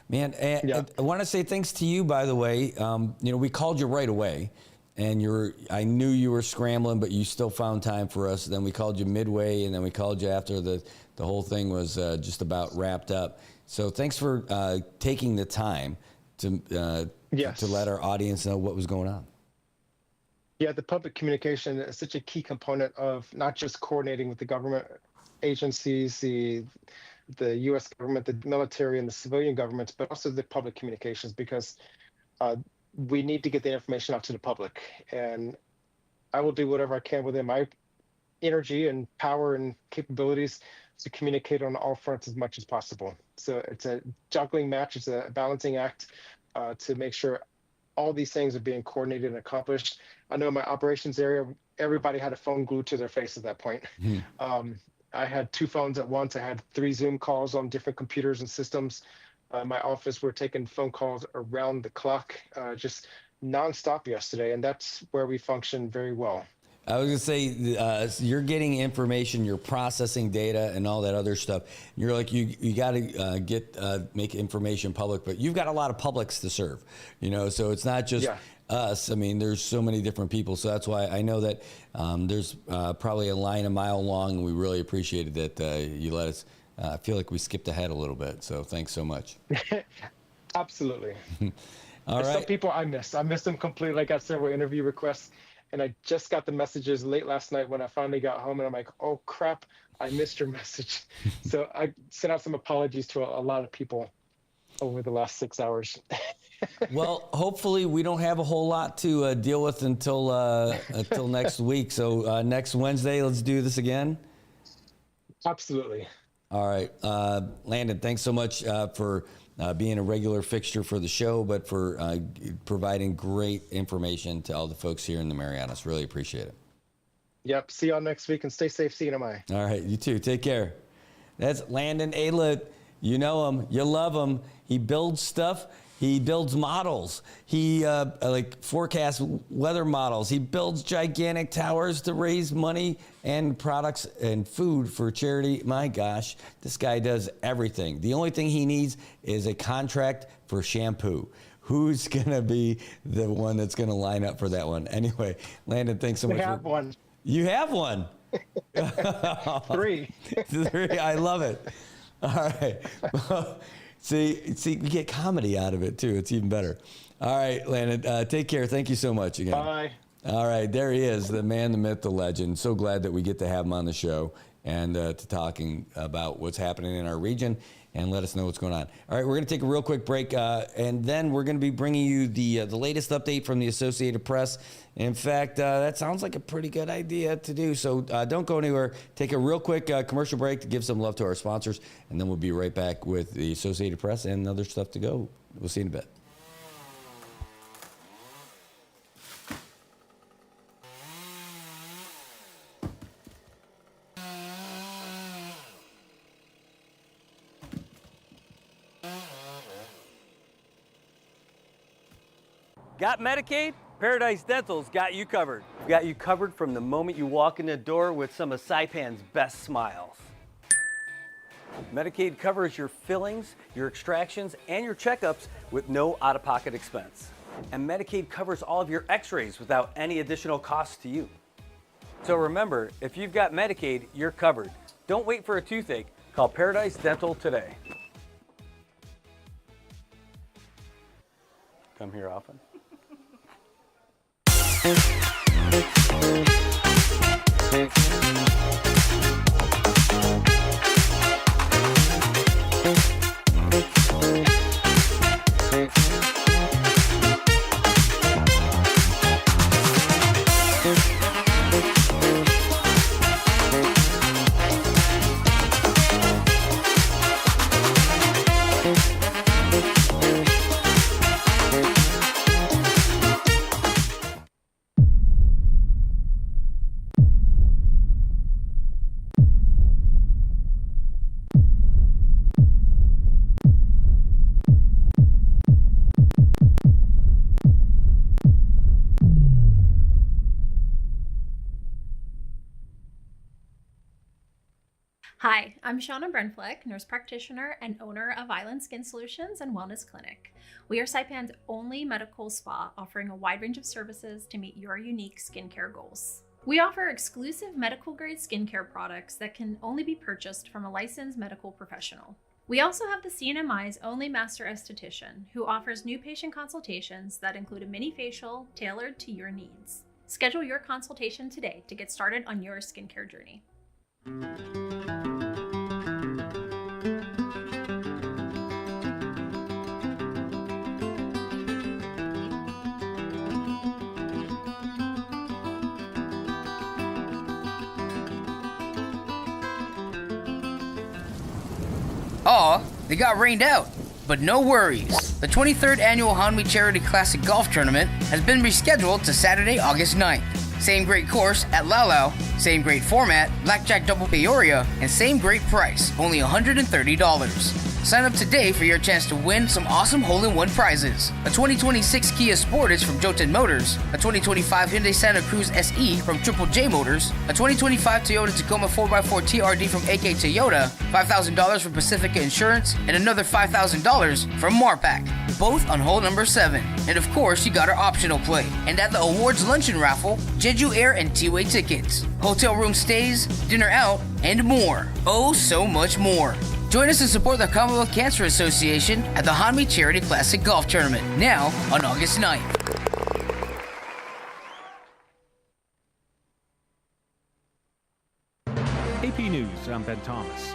man, I want to say thanks to you, by the way. We called you right away, and I knew you were scrambling, but you still found time for us. Then we called you midway, and then we called you after the whole thing was just about wrapped up. So thanks for taking the time to let our audience know what was going on. Yeah, the public communication is such a key component of not just coordinating with the government agencies, the U.S. government, the military, and the civilian governments, but also the public communications, because we need to get the information out to the public. And I will do whatever I can within my energy and power and capabilities to communicate on all fronts as much as possible. So it's a juggling match. It's a balancing act to make sure all these things are being coordinated and accomplished. I know in my operations area, everybody had a phone glued to their face at that point. I had 2 phones at once. I had 3 Zoom calls on different computers and systems. My office, we're taking phone calls around the clock, just nonstop yesterday. And that's where we function very well. I was going to say, you're getting information, you're processing data and all that other stuff. You're like, you got to make information public, but you've got a lot of publics to serve, so it's not just us. I mean, there's so many different people. So that's why I know that there's probably a line a mile long, and we really appreciated that you let us. I feel like we skipped ahead a little bit. So thanks so much. Absolutely. All right. Some people I missed them completely. I got several interview requests. And I just got the messages late last night when I finally got home, and I'm like, oh, crap, I missed your message. So I sent out some apologies to a lot of people over the last 6 hours. Well, hopefully we don't have a whole lot to deal with until next week. So next Wednesday, let's do this again. Absolutely. All right. Landon, thanks so much for being a regular fixture for the show, but for providing great information to all the folks here in the Marianas. Really appreciate it. Yep. See y'all next week and stay safe, CNMI. All right. You too. Take care. That's Landon Aylet. You know him. You love him. He builds stuff. He builds models. He forecasts weather models. He builds gigantic towers to raise money and products and food for charity. My gosh, this guy does everything. The only thing he needs is a contract for shampoo. Who's going to be the one that's going to line up for that one? Anyway, Landon, thanks so much. I have one. You have one? 3. 3. I love it. All right. See, we get comedy out of it, too. It's even better. All right, Landon, take care. Thank you so much again. Bye. All right, there he is, the man, the myth, the legend. So glad that we get to have him on the show and to talking about what's happening in our region and let us know what's going on. All right, we're going to take a real quick break, and then we're going to be bringing you the latest update from the Associated Press. In fact, that sounds like a pretty good idea to do, so don't go anywhere. Take a real quick commercial break to give some love to our sponsors, and then we'll be right back with the Associated Press and other stuff to go. We'll see you in a bit. Got Medicaid? Paradise Dental's got you covered. Got you covered from the moment you walk in the door with some of Saipan's best smiles. Medicaid covers your fillings, your extractions, and your checkups with no out-of-pocket expense. And Medicaid covers all of your x-rays without any additional cost to you. So remember, if you've got Medicaid, you're covered. Don't wait for a toothache. Call Paradise Dental today. Come here often. Hi, I'm Shauna Brenfleck, nurse practitioner and owner of Island Skin Solutions and Wellness Clinic. We are Saipan's only medical spa offering a wide range of services to meet your unique skincare goals. We offer exclusive medical grade skincare products that can only be purchased from a licensed medical professional. We also have the CNMI's only master esthetician who offers new patient consultations that include a mini facial tailored to your needs. Schedule your consultation today to get started on your skincare journey. Aw, they got rained out. But no worries. The 23rd Annual Hanmi Charity Classic Golf Tournament has been rescheduled to Saturday, August 9th. Same great course at Laulau, same great format, Blackjack Double Peoria, and same great price, only $130. Sign up today for your chance to win some awesome hole-in-one prizes. A 2026 Kia Sportage from Jotun Motors, a 2025 Hyundai Santa Cruz SE from Triple J Motors, a 2025 Toyota Tacoma 4x4 TRD from AK Toyota, $5,000 from Pacifica Insurance, and another $5,000 from Marpac, both on hole number 7. And of course, you got our optional play. And at the awards luncheon raffle, Jeju Air and T-Way tickets, hotel room stays, dinner out, and more. Oh, so much more. Join us to support the Commonwealth Cancer Association at the Hanmi Charity Classic Golf Tournament, now on August 9th. AP News, I'm Ben Thomas.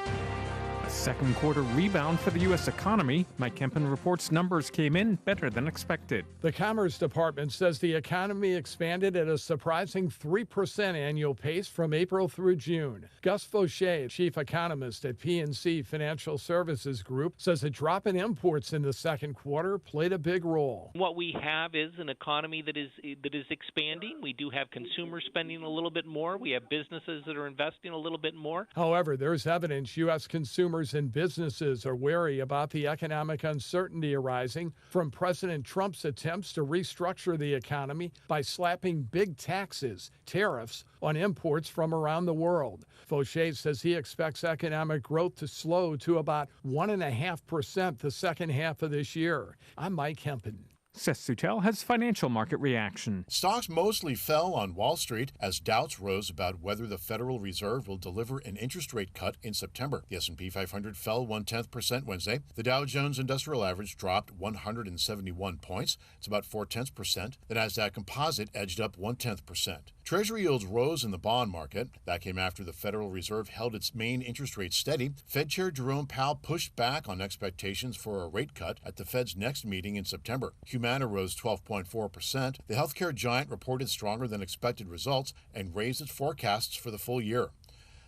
A Second quarter rebound for the U.S. economy. Mike Kempen reports numbers came in better than expected. The Commerce Department says the economy expanded at a surprising 3% annual pace from April through June. Gus Fauché, chief economist at PNC Financial Services Group, says a drop in imports in the second quarter played a big role. What we have is an economy that is expanding. We do have consumers spending a little bit more. We have businesses that are investing a little bit more. However, there's evidence U.S. consumers and businesses are wary about the economic uncertainty arising from President Trump's attempts to restructure the economy by slapping big taxes, tariffs, on imports from around the world. Fauché says he expects economic growth to slow to about 1.5% the second half of this year. I'm Mike Kempen. Seth Sutel has financial market reaction. Stocks mostly fell on Wall Street as doubts rose about whether the Federal Reserve will deliver an interest rate cut in September. The S&P 500 fell 0.1% Wednesday. The Dow Jones Industrial Average dropped 171 points. It's about 0.4%. The Nasdaq Composite edged up 0.1%. Treasury yields rose in the bond market. That came after the Federal Reserve held its main interest rate steady. Fed Chair Jerome Powell pushed back on expectations for a rate cut at the Fed's next meeting in September. Humana rose 12.4%. The healthcare giant reported stronger than expected results and raised its forecasts for the full year.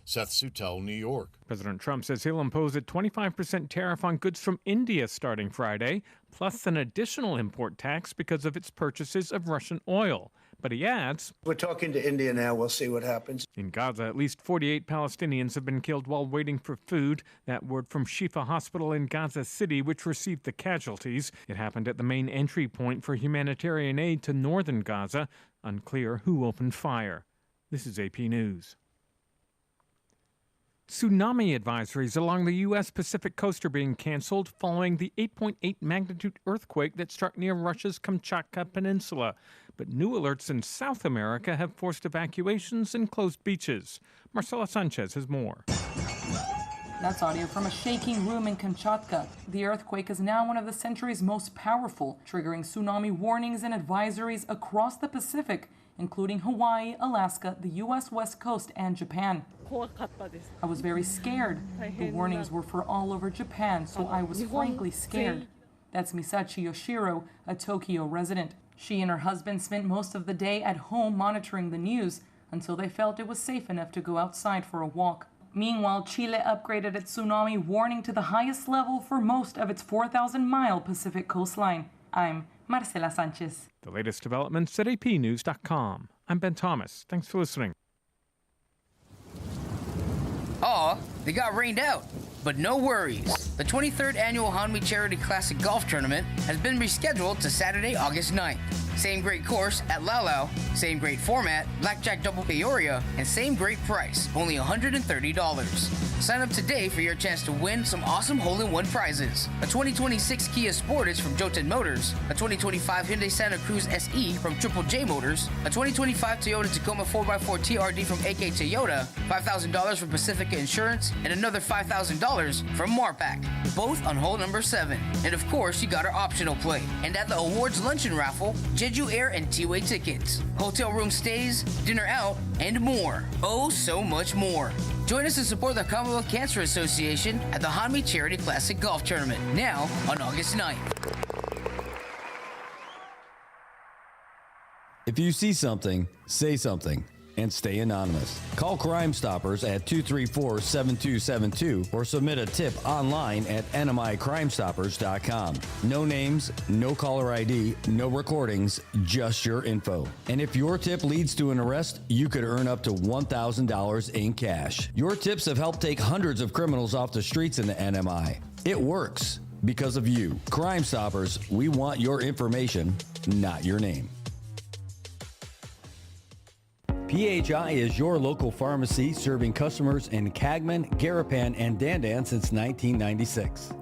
Seth Sutel, New York. President Trump says he'll impose a 25% tariff on goods from India starting Friday, plus an additional import tax because of its purchases of Russian oil. But he adds, "We're talking to India now. We'll see what happens." In Gaza, at least 48 Palestinians have been killed while waiting for food. That word from Shifa Hospital in Gaza City, which received the casualties. It happened at the main entry point for humanitarian aid to northern Gaza. Unclear who opened fire. This is AP News. Tsunami advisories along the U.S. Pacific coast are being canceled following the 8.8 magnitude earthquake that struck near Russia's Kamchatka Peninsula. But new alerts in South America have forced evacuations and closed beaches. Marcela Sanchez has more. That's audio from a shaking room in Kamchatka. The earthquake is now one of the century's most powerful, triggering tsunami warnings and advisories across the Pacific, including Hawaii, Alaska, the U.S. West Coast, and Japan. I was very scared. The warnings were for all over Japan, so I was frankly scared. That's Misachi Yoshiro, a Tokyo resident. She and her husband spent most of the day at home monitoring the news until they felt it was safe enough to go outside for a walk. Meanwhile, Chile upgraded its tsunami warning to the highest level for most of its 4,000-mile Pacific coastline. I'm Marcela Sanchez. The latest developments at apnews.com. I'm Ben Thomas. Thanks for listening. Aw, they got rained out. But no worries. The 23rd Annual Hanmi Charity Classic Golf Tournament has been rescheduled to Saturday, August 9th. Same great course at Laulau, same great format, Blackjack Double Peoria, and same great price, only $130. Sign up today for your chance to win some awesome hole-in-one prizes. A 2026 Kia Sportage from Jotun Motors, a 2025 Hyundai Santa Cruz SE from Triple J Motors, a 2025 Toyota Tacoma 4x4 TRD from AK Toyota, $5,000 from Pacifica Insurance, and another $5,000 from Marpac, both on hole number 7. And of course, you got our optional play. And at the awards luncheon raffle, Jeju Air and T-Way tickets, hotel room stays, dinner out, and more. Oh, so much more. Join us to support the Commonwealth Cancer Association at the Hanmi Charity Classic Golf Tournament, now on August 9th. If you see something, say something. And stay anonymous. Call Crime Stoppers at 234-7272 or submit a tip online at nmicrimestoppers.com. No names, no caller ID, no recordings, just your info. And if your tip leads to an arrest, you could earn up to $1,000 in cash. Your tips have helped take hundreds of criminals off the streets in the NMI. It works because of you. Crime Stoppers, we want your information, not your name. PHI is your local pharmacy serving customers in Cagman, Garapan, and Dandan since 1996.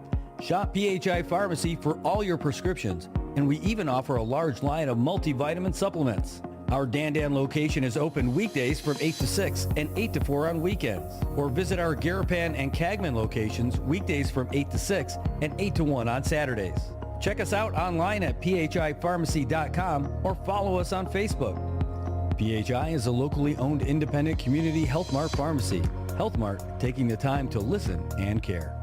Shop PHI Pharmacy for all your prescriptions, and we even offer a large line of multivitamin supplements. Our Dandan location is open weekdays from 8 to 6 and 8 to 4 on weekends. Or visit our Garapan and Cagman locations weekdays from 8 to 6 and 8 to 1 on Saturdays. Check us out online at phipharmacy.com or follow us on Facebook. PHI is a locally owned independent community Health Mart pharmacy. Health Mart, taking the time to listen and care.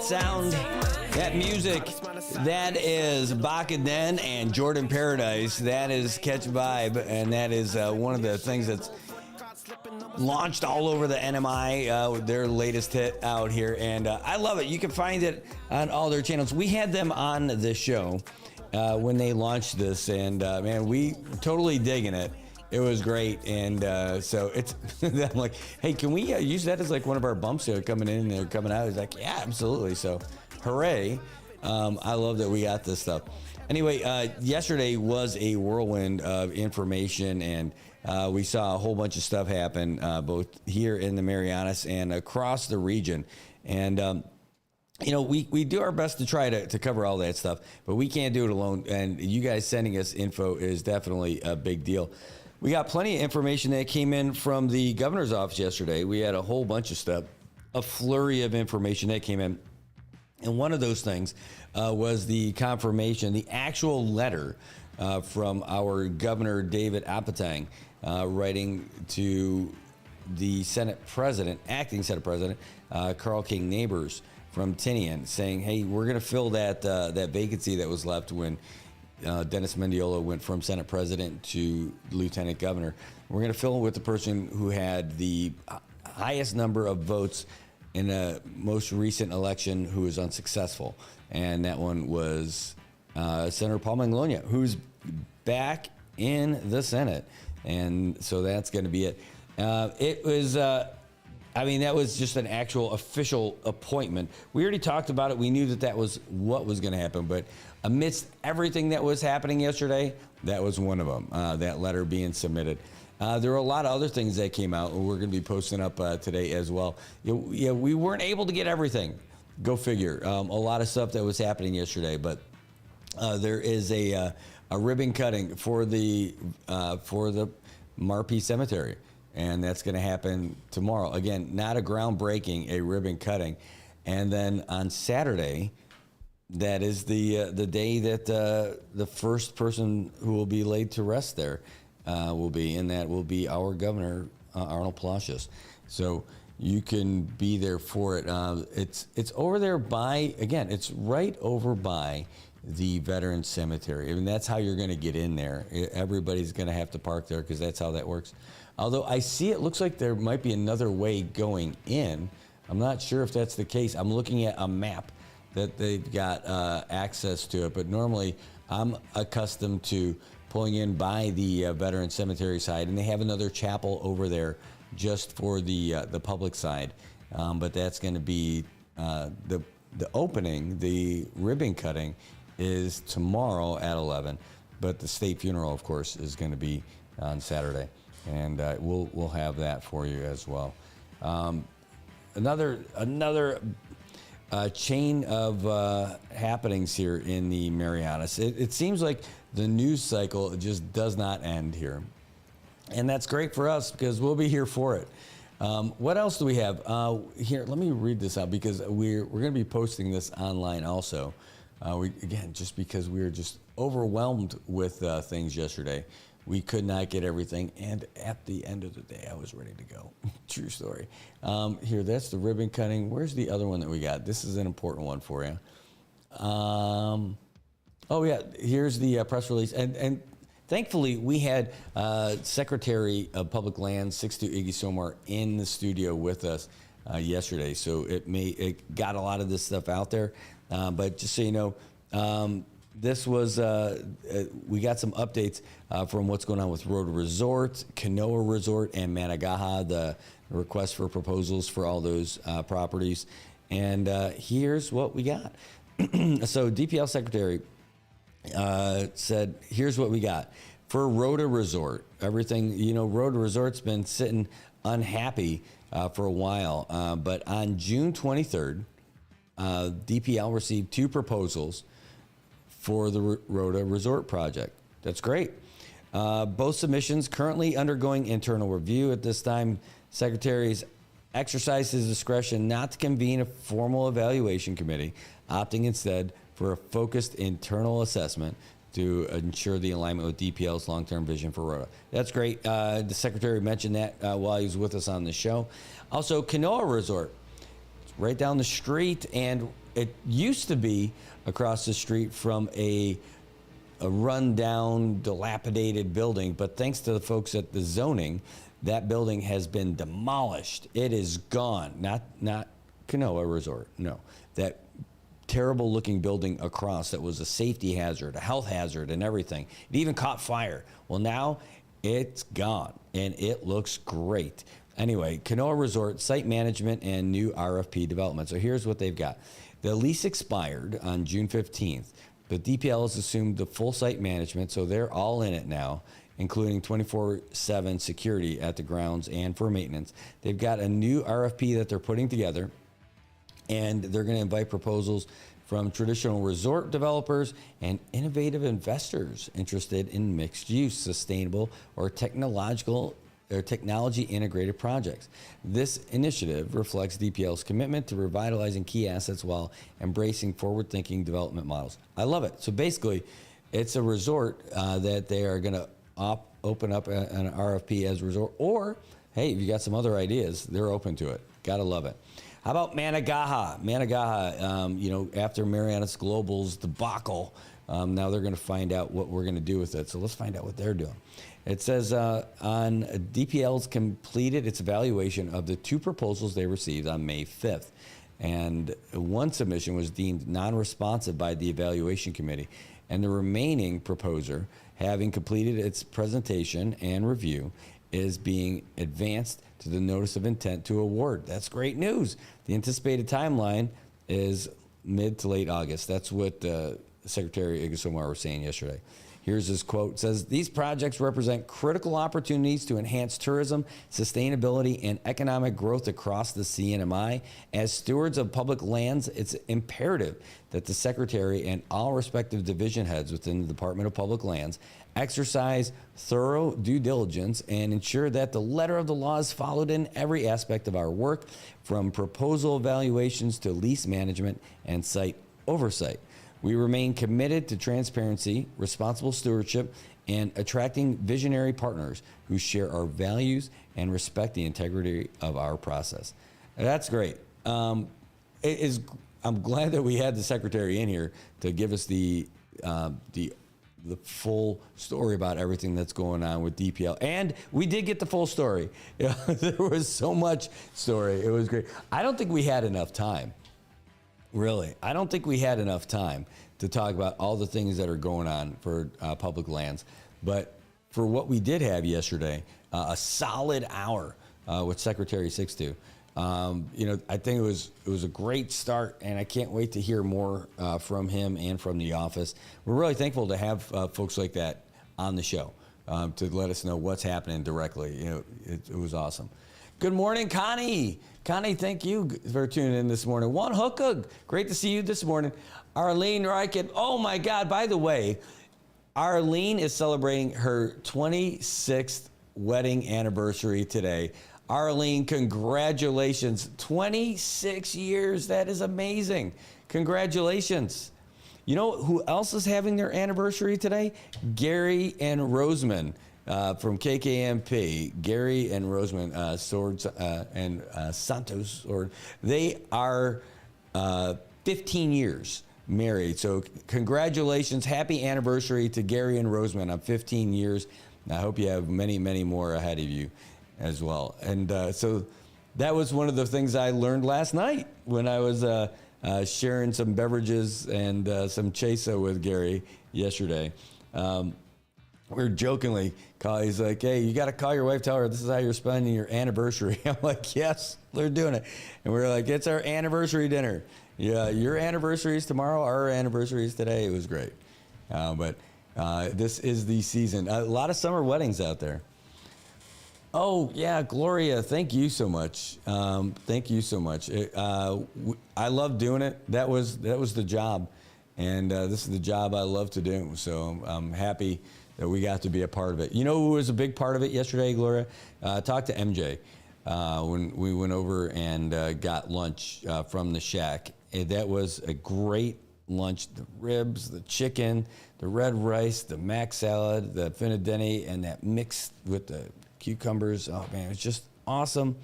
that sound, that music, that is Baka Den and Jordan Paradise. That is Catch Vibe, and that is one of the things that's launched all over the NMI, their latest hit out here, and I love it. You can find it on all their channels. We had them on the show when they launched this, and man, we totally digging it. It was great, and so it's. I'm like, hey, can we use that as like one of our bumps here coming in and coming out? He's like, yeah, absolutely. So, hooray! I love that we got this stuff. Anyway, yesterday was a whirlwind of information, and we saw a whole bunch of stuff happen both here in the Marianas and across the region, and. You know, we do our best to try to cover all that stuff, but we can't do it alone. And you guys sending us info is definitely a big deal. We got plenty of information that came in from the governor's office yesterday. We had a whole bunch of stuff, a flurry of information that came in. And one of those things was the confirmation, the actual letter from our governor, David Apatang, writing to the Senate President, acting Senate President, Carl King Neighbors, from Tinian, saying, hey, we're going to fill that vacancy that was left when Dennis Mendiola went from Senate President to Lieutenant Governor. We're going to fill it with the person who had the highest number of votes in the most recent election who was unsuccessful. And that one was Senator Paul Manglona, who's back in the Senate. And so that's going to be it. It was... I mean, that was just an actual official appointment. We already talked about it. We knew that was what was going to happen. But amidst everything that was happening yesterday, that was one of them, that letter being submitted. There were a lot of other things that came out, and we're going to be posting up today as well. Yeah, we weren't able to get everything. Go figure. A lot of stuff that was happening yesterday. But there is a ribbon cutting for the Marpee Cemetery. And that's going to happen tomorrow. Again, not a groundbreaking, a ribbon cutting. And then on Saturday, that is the day that the first person who will be laid to rest there will be, and that will be our governor, Arnold Palacios. So you can be there for it. It's over there by, again, it's right over by the Veterans Cemetery. I mean, that's how you're going to get in there. Everybody's going to have to park there because that's how that works. Although I see it looks like there might be another way going in. I'm not sure if that's the case. I'm looking at a map that they've got access to it, but normally I'm accustomed to pulling in by the Veteran Cemetery side, and they have another chapel over there just for the public side. But that's going to be the opening, the ribbon cutting is tomorrow at 11, but the state funeral, of course, is going to be on Saturday. And we'll have that for you as well. Another chain of happenings here in the Marianas. It seems like the news cycle just does not end here, and that's great for us because we'll be here for it. What else do we have here? Let me read this out because we're going to be posting this online also. Again, just because we were just overwhelmed with things yesterday. We could not get everything, and at the end of the day, I was ready to go. True story. Here, that's the ribbon cutting. Where's the other one that we got? This is an important one for you. Oh, yeah, here's the press release. And thankfully, we had Secretary of Public Lands, 6'2" Iggy Somar, in the studio with us yesterday, so it got a lot of this stuff out there. But just so you know, this was, we got some updates from what's going on with Road Resort, Canoa Resort, and Managaha, the request for proposals for all those properties. And here's what we got. So DPL Secretary said, here's what we got. For Rhoda Resort, everything, Rhoda Resort's been sitting unhappy for a while. But on June 23rd, DPL received 2 proposals for the Rhoda Resort project. That's great. Both submissions currently undergoing internal review at this time. Secretary's exercised his discretion not to convene a formal evaluation committee, opting instead for a focused internal assessment to ensure the alignment with DPL's long-term vision for Rhoda. That's great. The Secretary mentioned that while he was with us on the show. Also, Canoa Resort. It's right down the street, and it used to be across the street from a rundown, dilapidated building, but thanks to the folks at the zoning, that building has been demolished. It is gone. Not Kanoa Resort, no. That terrible looking building across that was a safety hazard, a health hazard, and everything. It even caught fire. Well, now it's gone, and it looks great. Anyway, Kanoa Resort, site management and new RFP development. So here's what they've got. The lease expired on June 15th. The DPL has assumed the full site management, so they're all in it now, including 24/7 security at the grounds and for maintenance. They've got a new RFP that they're putting together, and they're going to invite proposals from traditional resort developers and innovative investors interested in mixed-use, sustainable, or technology-integrated projects. This initiative reflects DPL's commitment to revitalizing key assets while embracing forward-thinking development models. I love it. So basically, it's a resort that they are going to open up an RFP as a resort, or, hey, if you got some other ideas, they're open to it. Gotta love it. How about Managaha? Managaha, after Marianas Global's debacle, now they're going to find out what we're going to do with it. So let's find out what they're doing. It says on DPL's completed its evaluation of the 2 proposals they received on May 5th. And one submission was deemed non-responsive by the evaluation committee. And the remaining proposer, having completed its presentation and review, is being advanced to the notice of intent to award. That's great news. The anticipated timeline is mid to late August. That's what Secretary Iguazumar was saying yesterday. Here's his quote. It says, these projects represent critical opportunities to enhance tourism, sustainability, and economic growth across the CNMI. As stewards of public lands, it's imperative that the Secretary and all respective division heads within the Department of Public Lands exercise thorough due diligence and ensure that the letter of the law is followed in every aspect of our work, from proposal evaluations to lease management and site oversight. We remain committed to transparency, responsible stewardship, and attracting visionary partners who share our values and respect the integrity of our process. That's great. I'm glad that we had the Secretary in here to give us the full story about everything that's going on with DPL. And we did get the full story. There was so much story. It was great. I don't think we had enough time. Really, I don't think we had enough time to talk about all the things that are going on for public lands. But for what we did have yesterday, a solid hour with Secretary Sixto. I think it was a great start, and I can't wait to hear more from him and from the office. We're really thankful to have folks like that on the show to let us know what's happening directly. It was awesome. Good morning, Connie. Connie, thank you for tuning in this morning. Juan Hookug, great to see you this morning. Arlene Reichen, oh my God, by the way, Arlene is celebrating her 26th wedding anniversary today. Arlene, congratulations. 26 years, that is amazing. Congratulations. You know who else is having their anniversary today? Gary and Roseman. From KKMP, Gary and Roseman, Swords and Santos, they are 15 years married. So congratulations, happy anniversary to Gary and Roseman on 15 years. I hope you have many, many more ahead of you as well. And so that was one of the things I learned last night when I was sharing some beverages and some chesa with Gary yesterday. We were jokingly, he's like, hey, you got to call your wife, tell her this is how you're spending your anniversary. I'm like, yes, they're doing it. And we're like, it's our anniversary dinner. Yeah, your anniversary is tomorrow, our anniversary is today. It was great. But this is the season. A lot of summer weddings out there. Oh, yeah, Gloria, thank you so much. Thank you so much. I love doing it. That was the job. And this is the job I love to do. So I'm happy that we got to be a part of it. You know who was a big part of it yesterday, Gloria? Talked to MJ when we went over and got lunch from the shack. And that was a great lunch. The ribs, the chicken, the red rice, the mac salad, the finadeni, and that mixed with the cucumbers. Oh, man, it was just awesome.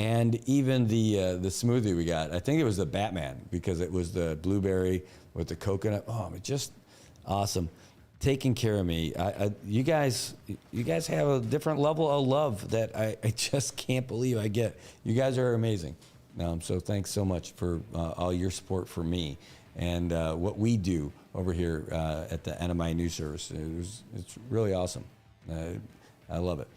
and even the smoothie we got. I think it was the Batman because it was the blueberry with the coconut. Oh, just awesome. Taking care of me. You guys have a different level of love that I just can't believe I get. You guys are amazing. So thanks so much for all your support for me and what we do over here at the NMI News Service. It's really awesome. I love it.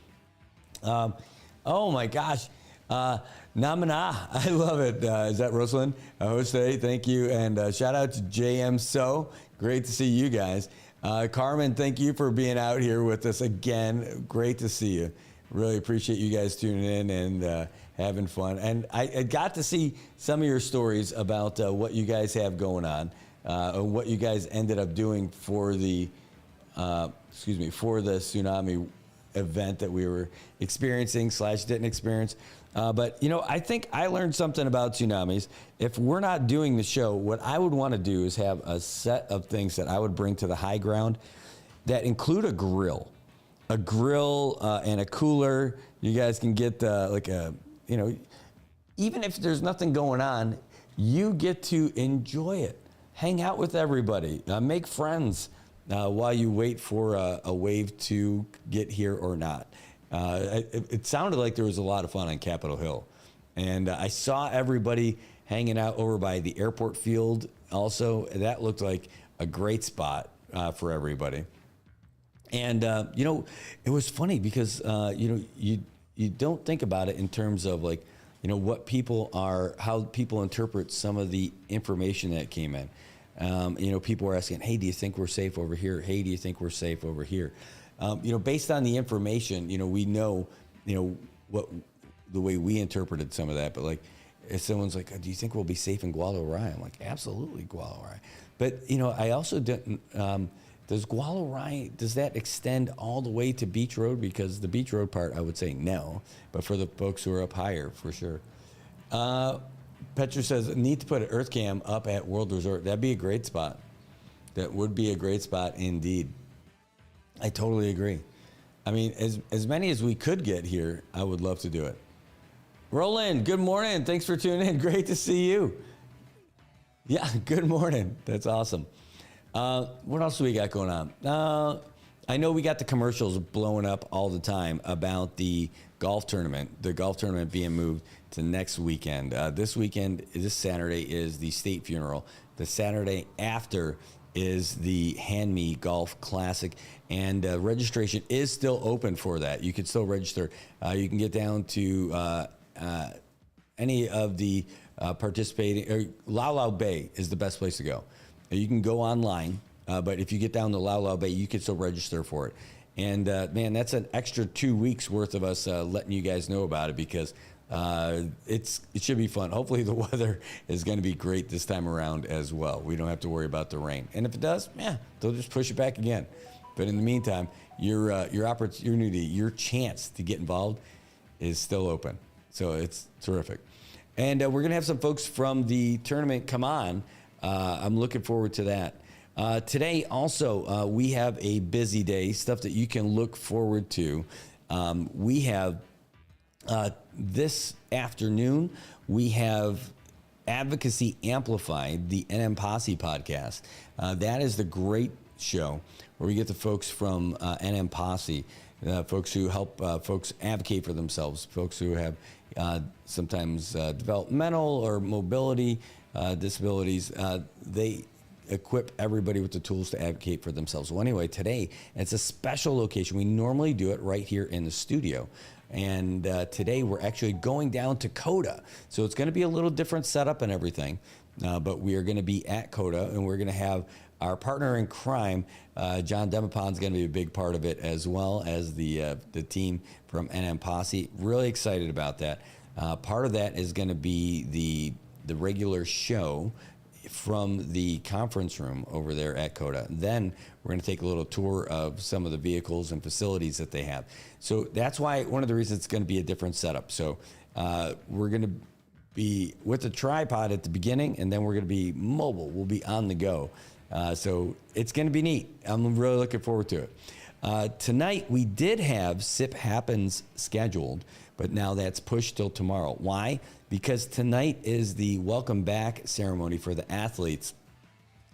Oh my gosh. Namana, I love it. Is that Rosalind? Jose, thank you. And shout out to JM So. Great to see you guys. Carmen, thank you for being out here with us again. Great to see you. Really appreciate you guys tuning in and having fun. And I got to see some of your stories about what you guys have going on, what you guys ended up doing for the, for the tsunami event that we were experiencing / didn't experience. But, I think I learned something about tsunamis. If we're not doing the show, what I would want to do is have a set of things that I would bring to the high ground that include a grill and a cooler. You guys can get even if there's nothing going on, you get to enjoy it. Hang out with everybody. Make friends while you wait for a wave to get here or not. It sounded like there was a lot of fun on Capitol Hill. And I saw everybody hanging out over by the airport field also. That looked like a great spot for everybody. And, it was funny because, you don't think about it in terms of what people are, how people interpret some of the information that came in. People were asking, hey, do you think we're safe over here? Hey, do you think we're safe over here? Based on the information, we know, what the way we interpreted some of that. But if someone's like, do you think we'll be safe in Guadalupe? I'm like, absolutely, Guadalupe. But I also didn't. Does Guadalupe, does that extend all the way to Beach Road? Because the Beach Road part, I would say no. But for the folks who are up higher, for sure. Petra says, need to put an Earth Cam up at World Resort. That'd be a great spot. That would be a great spot indeed. I totally agree. I mean, as many as we could get here, I would love to do it. Roland, good morning. Thanks for tuning in. Great to see you. Yeah, good morning. That's awesome. What else do we got going on? I know we got the commercials blowing up all the time about the golf tournament being moved to next weekend. This Saturday is the state funeral. The Saturday after is the Hand Me Golf Classic, and registration is still open for that. You can still register. You can get down to any of the participating, Lau Lau Bay is the best place to go. You can go online, but if you get down to Lau Lau Bay, you can still register for it. And man, that's an extra 2 weeks worth of us letting you guys know about it because it should be fun. Hopefully the weather is going to be great this time around as well. We don't have to worry about the rain. And if it does, they'll just push it back again. But in the meantime, your opportunity, your chance to get involved is still open. So it's terrific. And we're going to have some folks from the tournament come on. I'm looking forward to that. Today also, we have a busy day, stuff that you can look forward to. We have this afternoon, we have Advocacy Amplified, the NM Posse podcast. That is the great show where we get the folks from NM Posse, folks who help folks advocate for themselves, folks who have sometimes developmental or mobility disabilities. They equip everybody with the tools to advocate for themselves. Well, anyway, today, it's a special location. We normally do it right here in the studio. And today we're actually going down to CODA. So it's going to be a little different setup and everything. But we are going to be at CODA, and we're going to have our partner in crime, John Demapon's going to be a big part of it, as well as the team from NM Posse. Really excited about that. Part of that is going to be the regular show from the conference room over there at CODA. Then we're going to take a little tour of some of the vehicles and facilities that they have. So that's why one of the reasons it's going to be a different setup. So we're going to be with the tripod at the beginning, and then we're going to be mobile. We'll be on the go. So it's going to be neat. I'm really looking forward to it. Tonight, we did have SIP Happens scheduled, but now that's pushed till tomorrow. Why? Because tonight is the welcome back ceremony for the athletes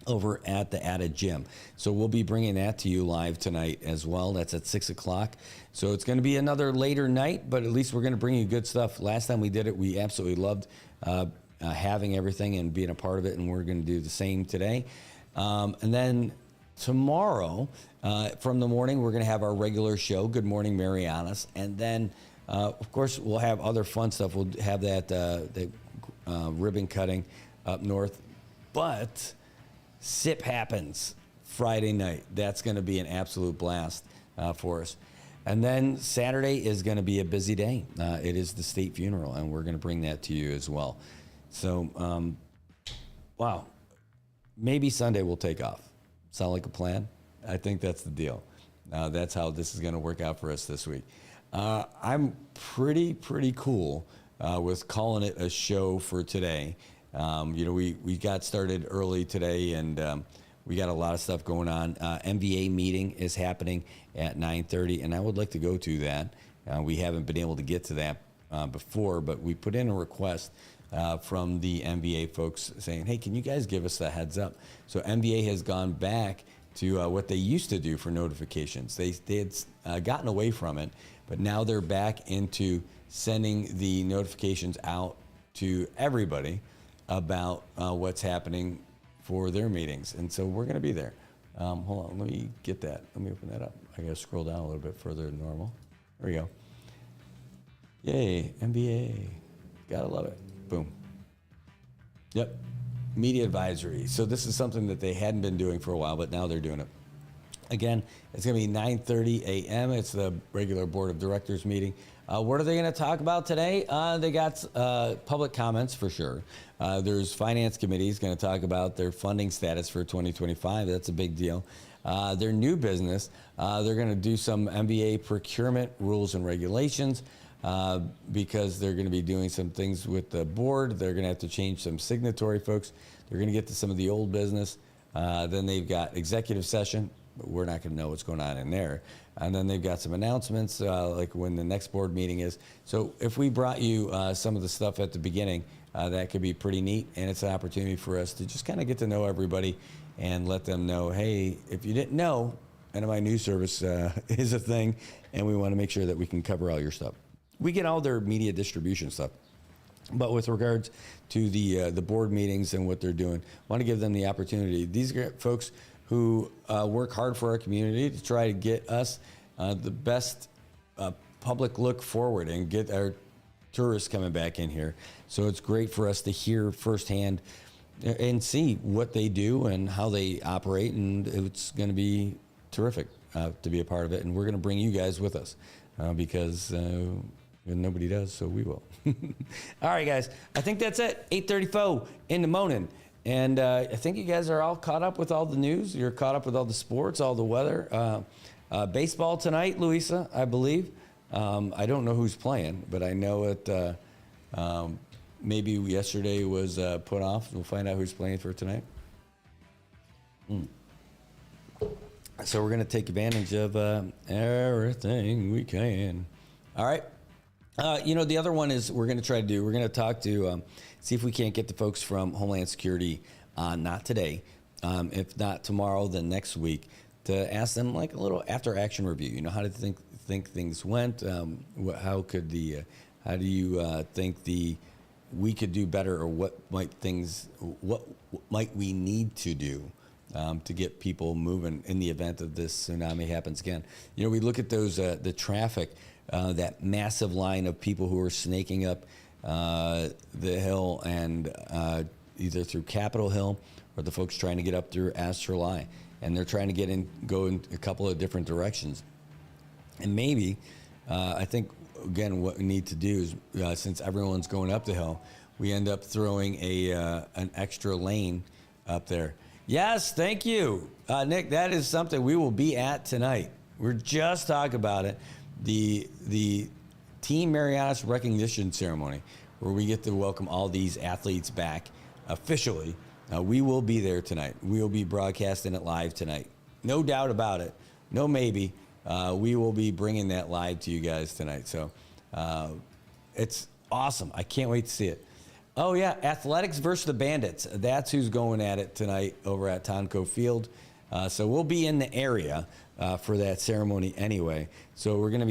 over at the Added Gym. So we'll be bringing that to you live tonight as well. That's at 6 o'clock. So it's going to be another later night, but at least we're going to bring you good stuff. Last time we did it, we absolutely loved having everything and being a part of it, and we're going to do the same today. And then tomorrow, from the morning, we're going to have our regular show, Good Morning Marianas. And then, of course, we'll have other fun stuff. We'll have that ribbon cutting up north. But SIP Happens Friday night. That's going to be an absolute blast for us. And then Saturday is going to be a busy day. It is the state funeral, and we're going to bring that to you as well. So, wow. Maybe Sunday will take off. Sound like a plan? I think that's the deal. That's how this is going to work out for us this week. I'm pretty cool with calling it a show for today. We got started early today, and we got a lot of stuff going on. MVA meeting is happening at 9:30, and I would like to go to that. We haven't been able to get to that before, but we put in a request from the MVA folks saying, hey, can you guys give us a heads up? So MVA has gone back to what they used to do for notifications. They had gotten away from it, but now they're back into sending the notifications out to everybody about what's happening for their meetings. And so we're going to be there. Hold on, let me get that. Let me open that up. I got to scroll down a little bit further than normal. There we go. Yay, MVA. Gotta love it. Boom. Yep. Media advisory. So this is something that they hadn't been doing for a while, but now they're doing it. Again, it's going to be 9:30 a.m. It's the regular board of directors meeting. What are they going to talk about today? They got public comments for sure. There's finance committees going to talk about their funding status for 2025. That's a big deal. Their new business, they're going to do some MBA procurement rules and regulations because they're going to be doing some things with the board. They're going to have to change some signatory folks. They're going to get to some of the old business. Then they've got executive session. We're not going to know what's going on in there. And then they've got some announcements, like when the next board meeting is. So if we brought you some of the stuff at the beginning, that could be pretty neat. And it's an opportunity for us to just kind of get to know everybody and let them know, hey, if you didn't know, NMI News Service is a thing, and we want to make sure that we can cover all your stuff. We get all their media distribution stuff. But with regards to the board meetings and what they're doing, I want to give them the opportunity. These are folks who work hard for our community to try to get us the best public look forward and get our tourists coming back in here. So it's great for us to hear firsthand and see what they do and how they operate, and it's going to be terrific to be a part of it. And we're going to bring you guys with us because nobody does, so we will. All right, guys, I think that's it. 8:34 in the morning. And I think you guys are all caught up with all the news. You're caught up with all the sports, all the weather. Baseball tonight, Louisa, I believe. I don't know who's playing, but I know it maybe yesterday was put off. We'll find out who's playing for tonight. So we're going to take advantage of everything we can. All right. The other one is we're going to talk to, see if we can't get the folks from Homeland Security on, not today, if not tomorrow, then next week, to ask them like a little after action review. How do you think things went? How do you think we could do better, or what might we need to do to get people moving in the event that this tsunami happens again? We look at those, the traffic, that massive line of people who are snaking up the hill and either through Capitol Hill or the folks trying to get up through Astrolai, and they're trying to go in a couple of different directions. And maybe I think again what we need to do is since everyone's going up the hill, we end up throwing an extra lane up there. Yes, thank you, Nick. That is something we will be at tonight. We're just talking about it. The Team Marianas recognition ceremony, where we get to welcome all these athletes back officially. We will be there tonight. We will be broadcasting it live tonight. No doubt about it. No maybe. we will be bringing that live to you guys tonight. So it's awesome. I can't wait to see it. Oh, yeah, Athletics versus the Bandits. That's who's going at it tonight over at Tonco Field. So we'll be in the area for that ceremony anyway. So we're going to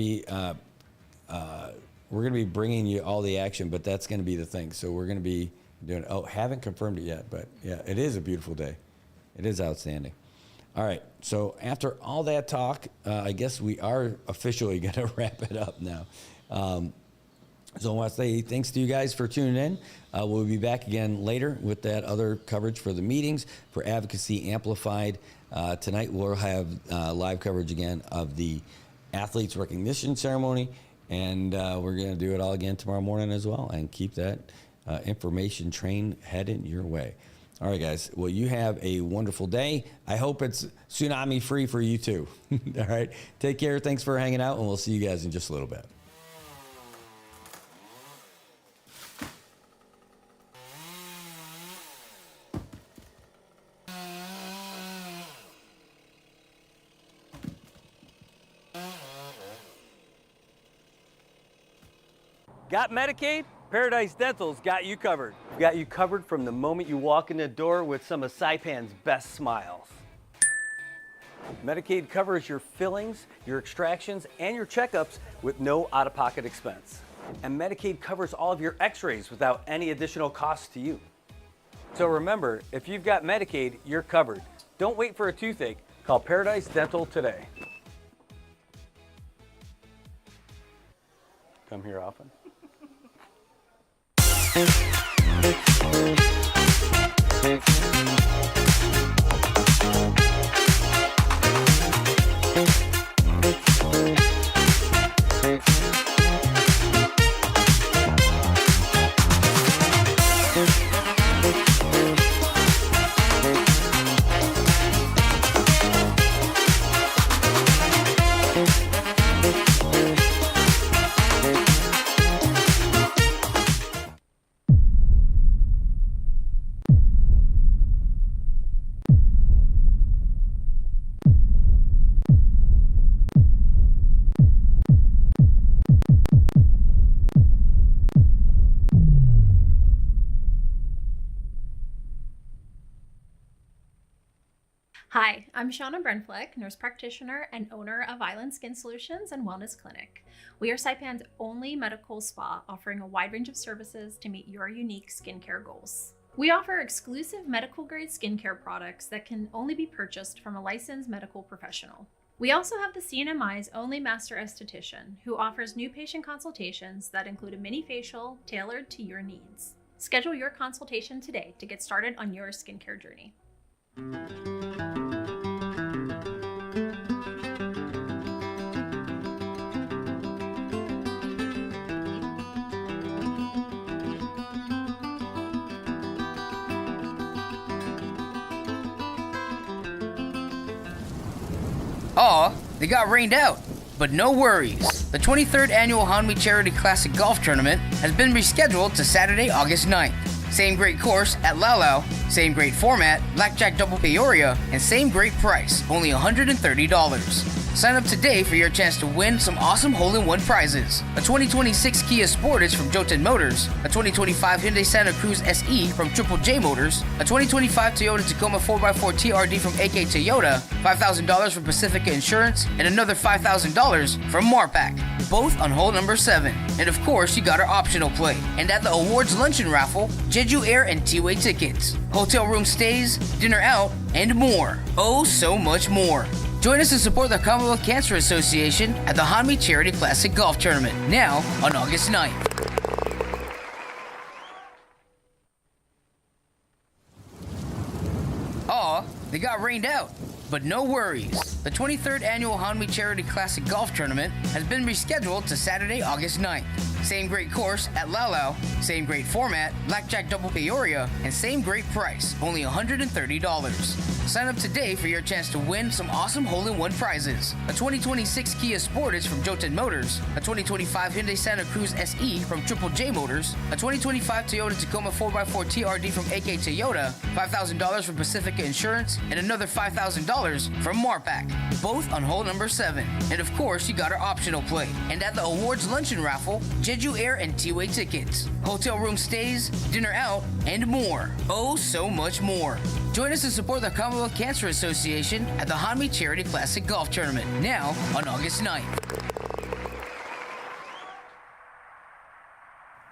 be bringing you all the action, but that's going to be the thing. So we're going to be doing, haven't confirmed it yet, but yeah, it is a beautiful day. It is outstanding. All right, so after all that talk, I guess we are officially going to wrap it up now. So I want to say thanks to you guys for tuning in. We'll be back again later with that other coverage for the meetings, for Advocacy Amplified. Tonight we'll have live coverage again of the Athletes Recognition Ceremony, and we're going to do it all again tomorrow morning as well, and keep that information train headed your way. All right, guys. Well, you have a wonderful day. I hope it's tsunami free for you too. All right. Take care. Thanks for hanging out, and we'll see you guys in just a little bit. Got Medicaid? Paradise Dental's got you covered. Got you covered from the moment you walk in the door with some of Saipan's best smiles. Medicaid covers your fillings, your extractions, and your checkups with no out-of-pocket expense. And Medicaid covers all of your x-rays without any additional cost to you. So remember, if you've got Medicaid, you're covered. Don't wait for a toothache. Call Paradise Dental today. Come here often. Hi, I'm Shauna Brenfleck, nurse practitioner and owner of Island Skin Solutions and Wellness Clinic. We are Saipan's only medical spa offering a wide range of services to meet your unique skincare goals. We offer exclusive medical grade skincare products that can only be purchased from a licensed medical professional. We also have the CNMI's only master esthetician who offers new patient consultations that include a mini facial tailored to your needs. Schedule your consultation today to get started on your skincare journey. Aw, they got rained out. But no worries. The 23rd Annual Hanmi Charity Classic Golf Tournament has been rescheduled to Saturday, August 9th. Same great course at Laulau, same great format, Blackjack Double Peoria, and same great price, only $130. Sign up today for your chance to win some awesome hole-in-one prizes. A 2026 Kia Sportage from Joten Motors, a 2025 Hyundai Santa Cruz SE from Triple J Motors, a 2025 Toyota Tacoma 4x4 TRD from AK Toyota, $5,000 from Pacifica Insurance, and another $5,000 from Marpac, both on hole number 7. And of course, you got our optional play. And at the awards luncheon raffle, Jeju Air and T-Way tickets, hotel room stays, dinner out, and more. Oh, so much more. Join us to support the Commonwealth Cancer Association at the Hanmi Charity Classic Golf Tournament, now on August 9th. Aw, they got rained out. But no worries. The 23rd Annual Hanmi Charity Classic Golf Tournament has been rescheduled to Saturday, August 9th. Same great course at Laulau, same great format, Blackjack Double Peoria, and same great price, only $130. Sign up today for your chance to win some awesome hole-in-one prizes. A 2026 Kia Sportage from Joten Motors, a 2025 Hyundai Santa Cruz SE from Triple J Motors, a 2025 Toyota Tacoma 4x4 TRD from AK Toyota, $5,000 from Pacifica Insurance, and another $5,000 $10 from Marpac, both on hole number 7. And of course, you got our optional play. And at the awards luncheon raffle, Jeju Air and T-Way tickets, hotel room stays, dinner out, and more. Oh, so much more. Join us to support the Commonwealth Cancer Association at the Hanmi Charity Classic Golf Tournament, now on August 9th.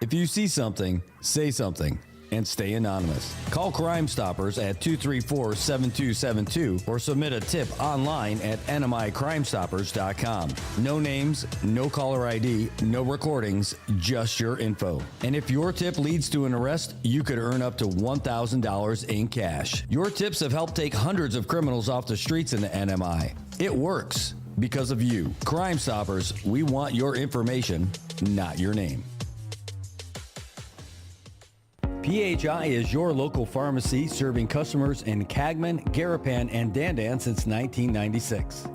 If you see something, say something, and stay anonymous. Call Crime Stoppers at 234-7272 or submit a tip online at nmicrimestoppers.com. No names, no caller ID, no recordings, just your info. And if your tip leads to an arrest, you could earn up to $1,000 in cash. Your tips have helped take hundreds of criminals off the streets in the NMI. It works because of you. Crime Stoppers, we want your information, not your name. PHI is your local pharmacy serving customers in Cagman, Garapan, and Dandan since 1996.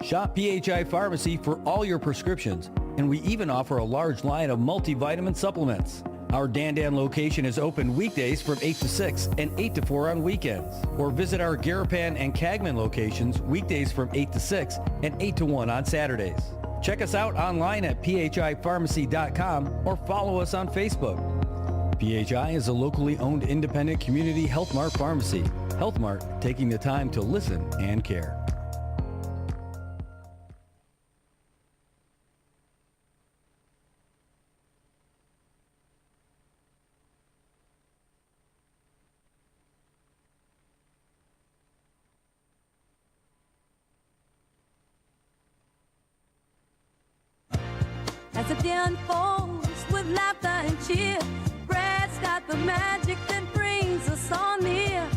Shop PHI Pharmacy for all your prescriptions, and we even offer a large line of multivitamin supplements. Our Dandan location is open weekdays from 8 to 6 and 8 to 4 on weekends. Or visit our Garapan and Cagman locations weekdays from 8 to 6 and 8 to 1 on Saturdays. Check us out online at phipharmacy.com or follow us on Facebook. PHI is a locally owned independent community Health Mart pharmacy. Health Mart, taking the time to listen and care. As the day unfolds with laughter and cheer, Brad's got the magic that brings us all near.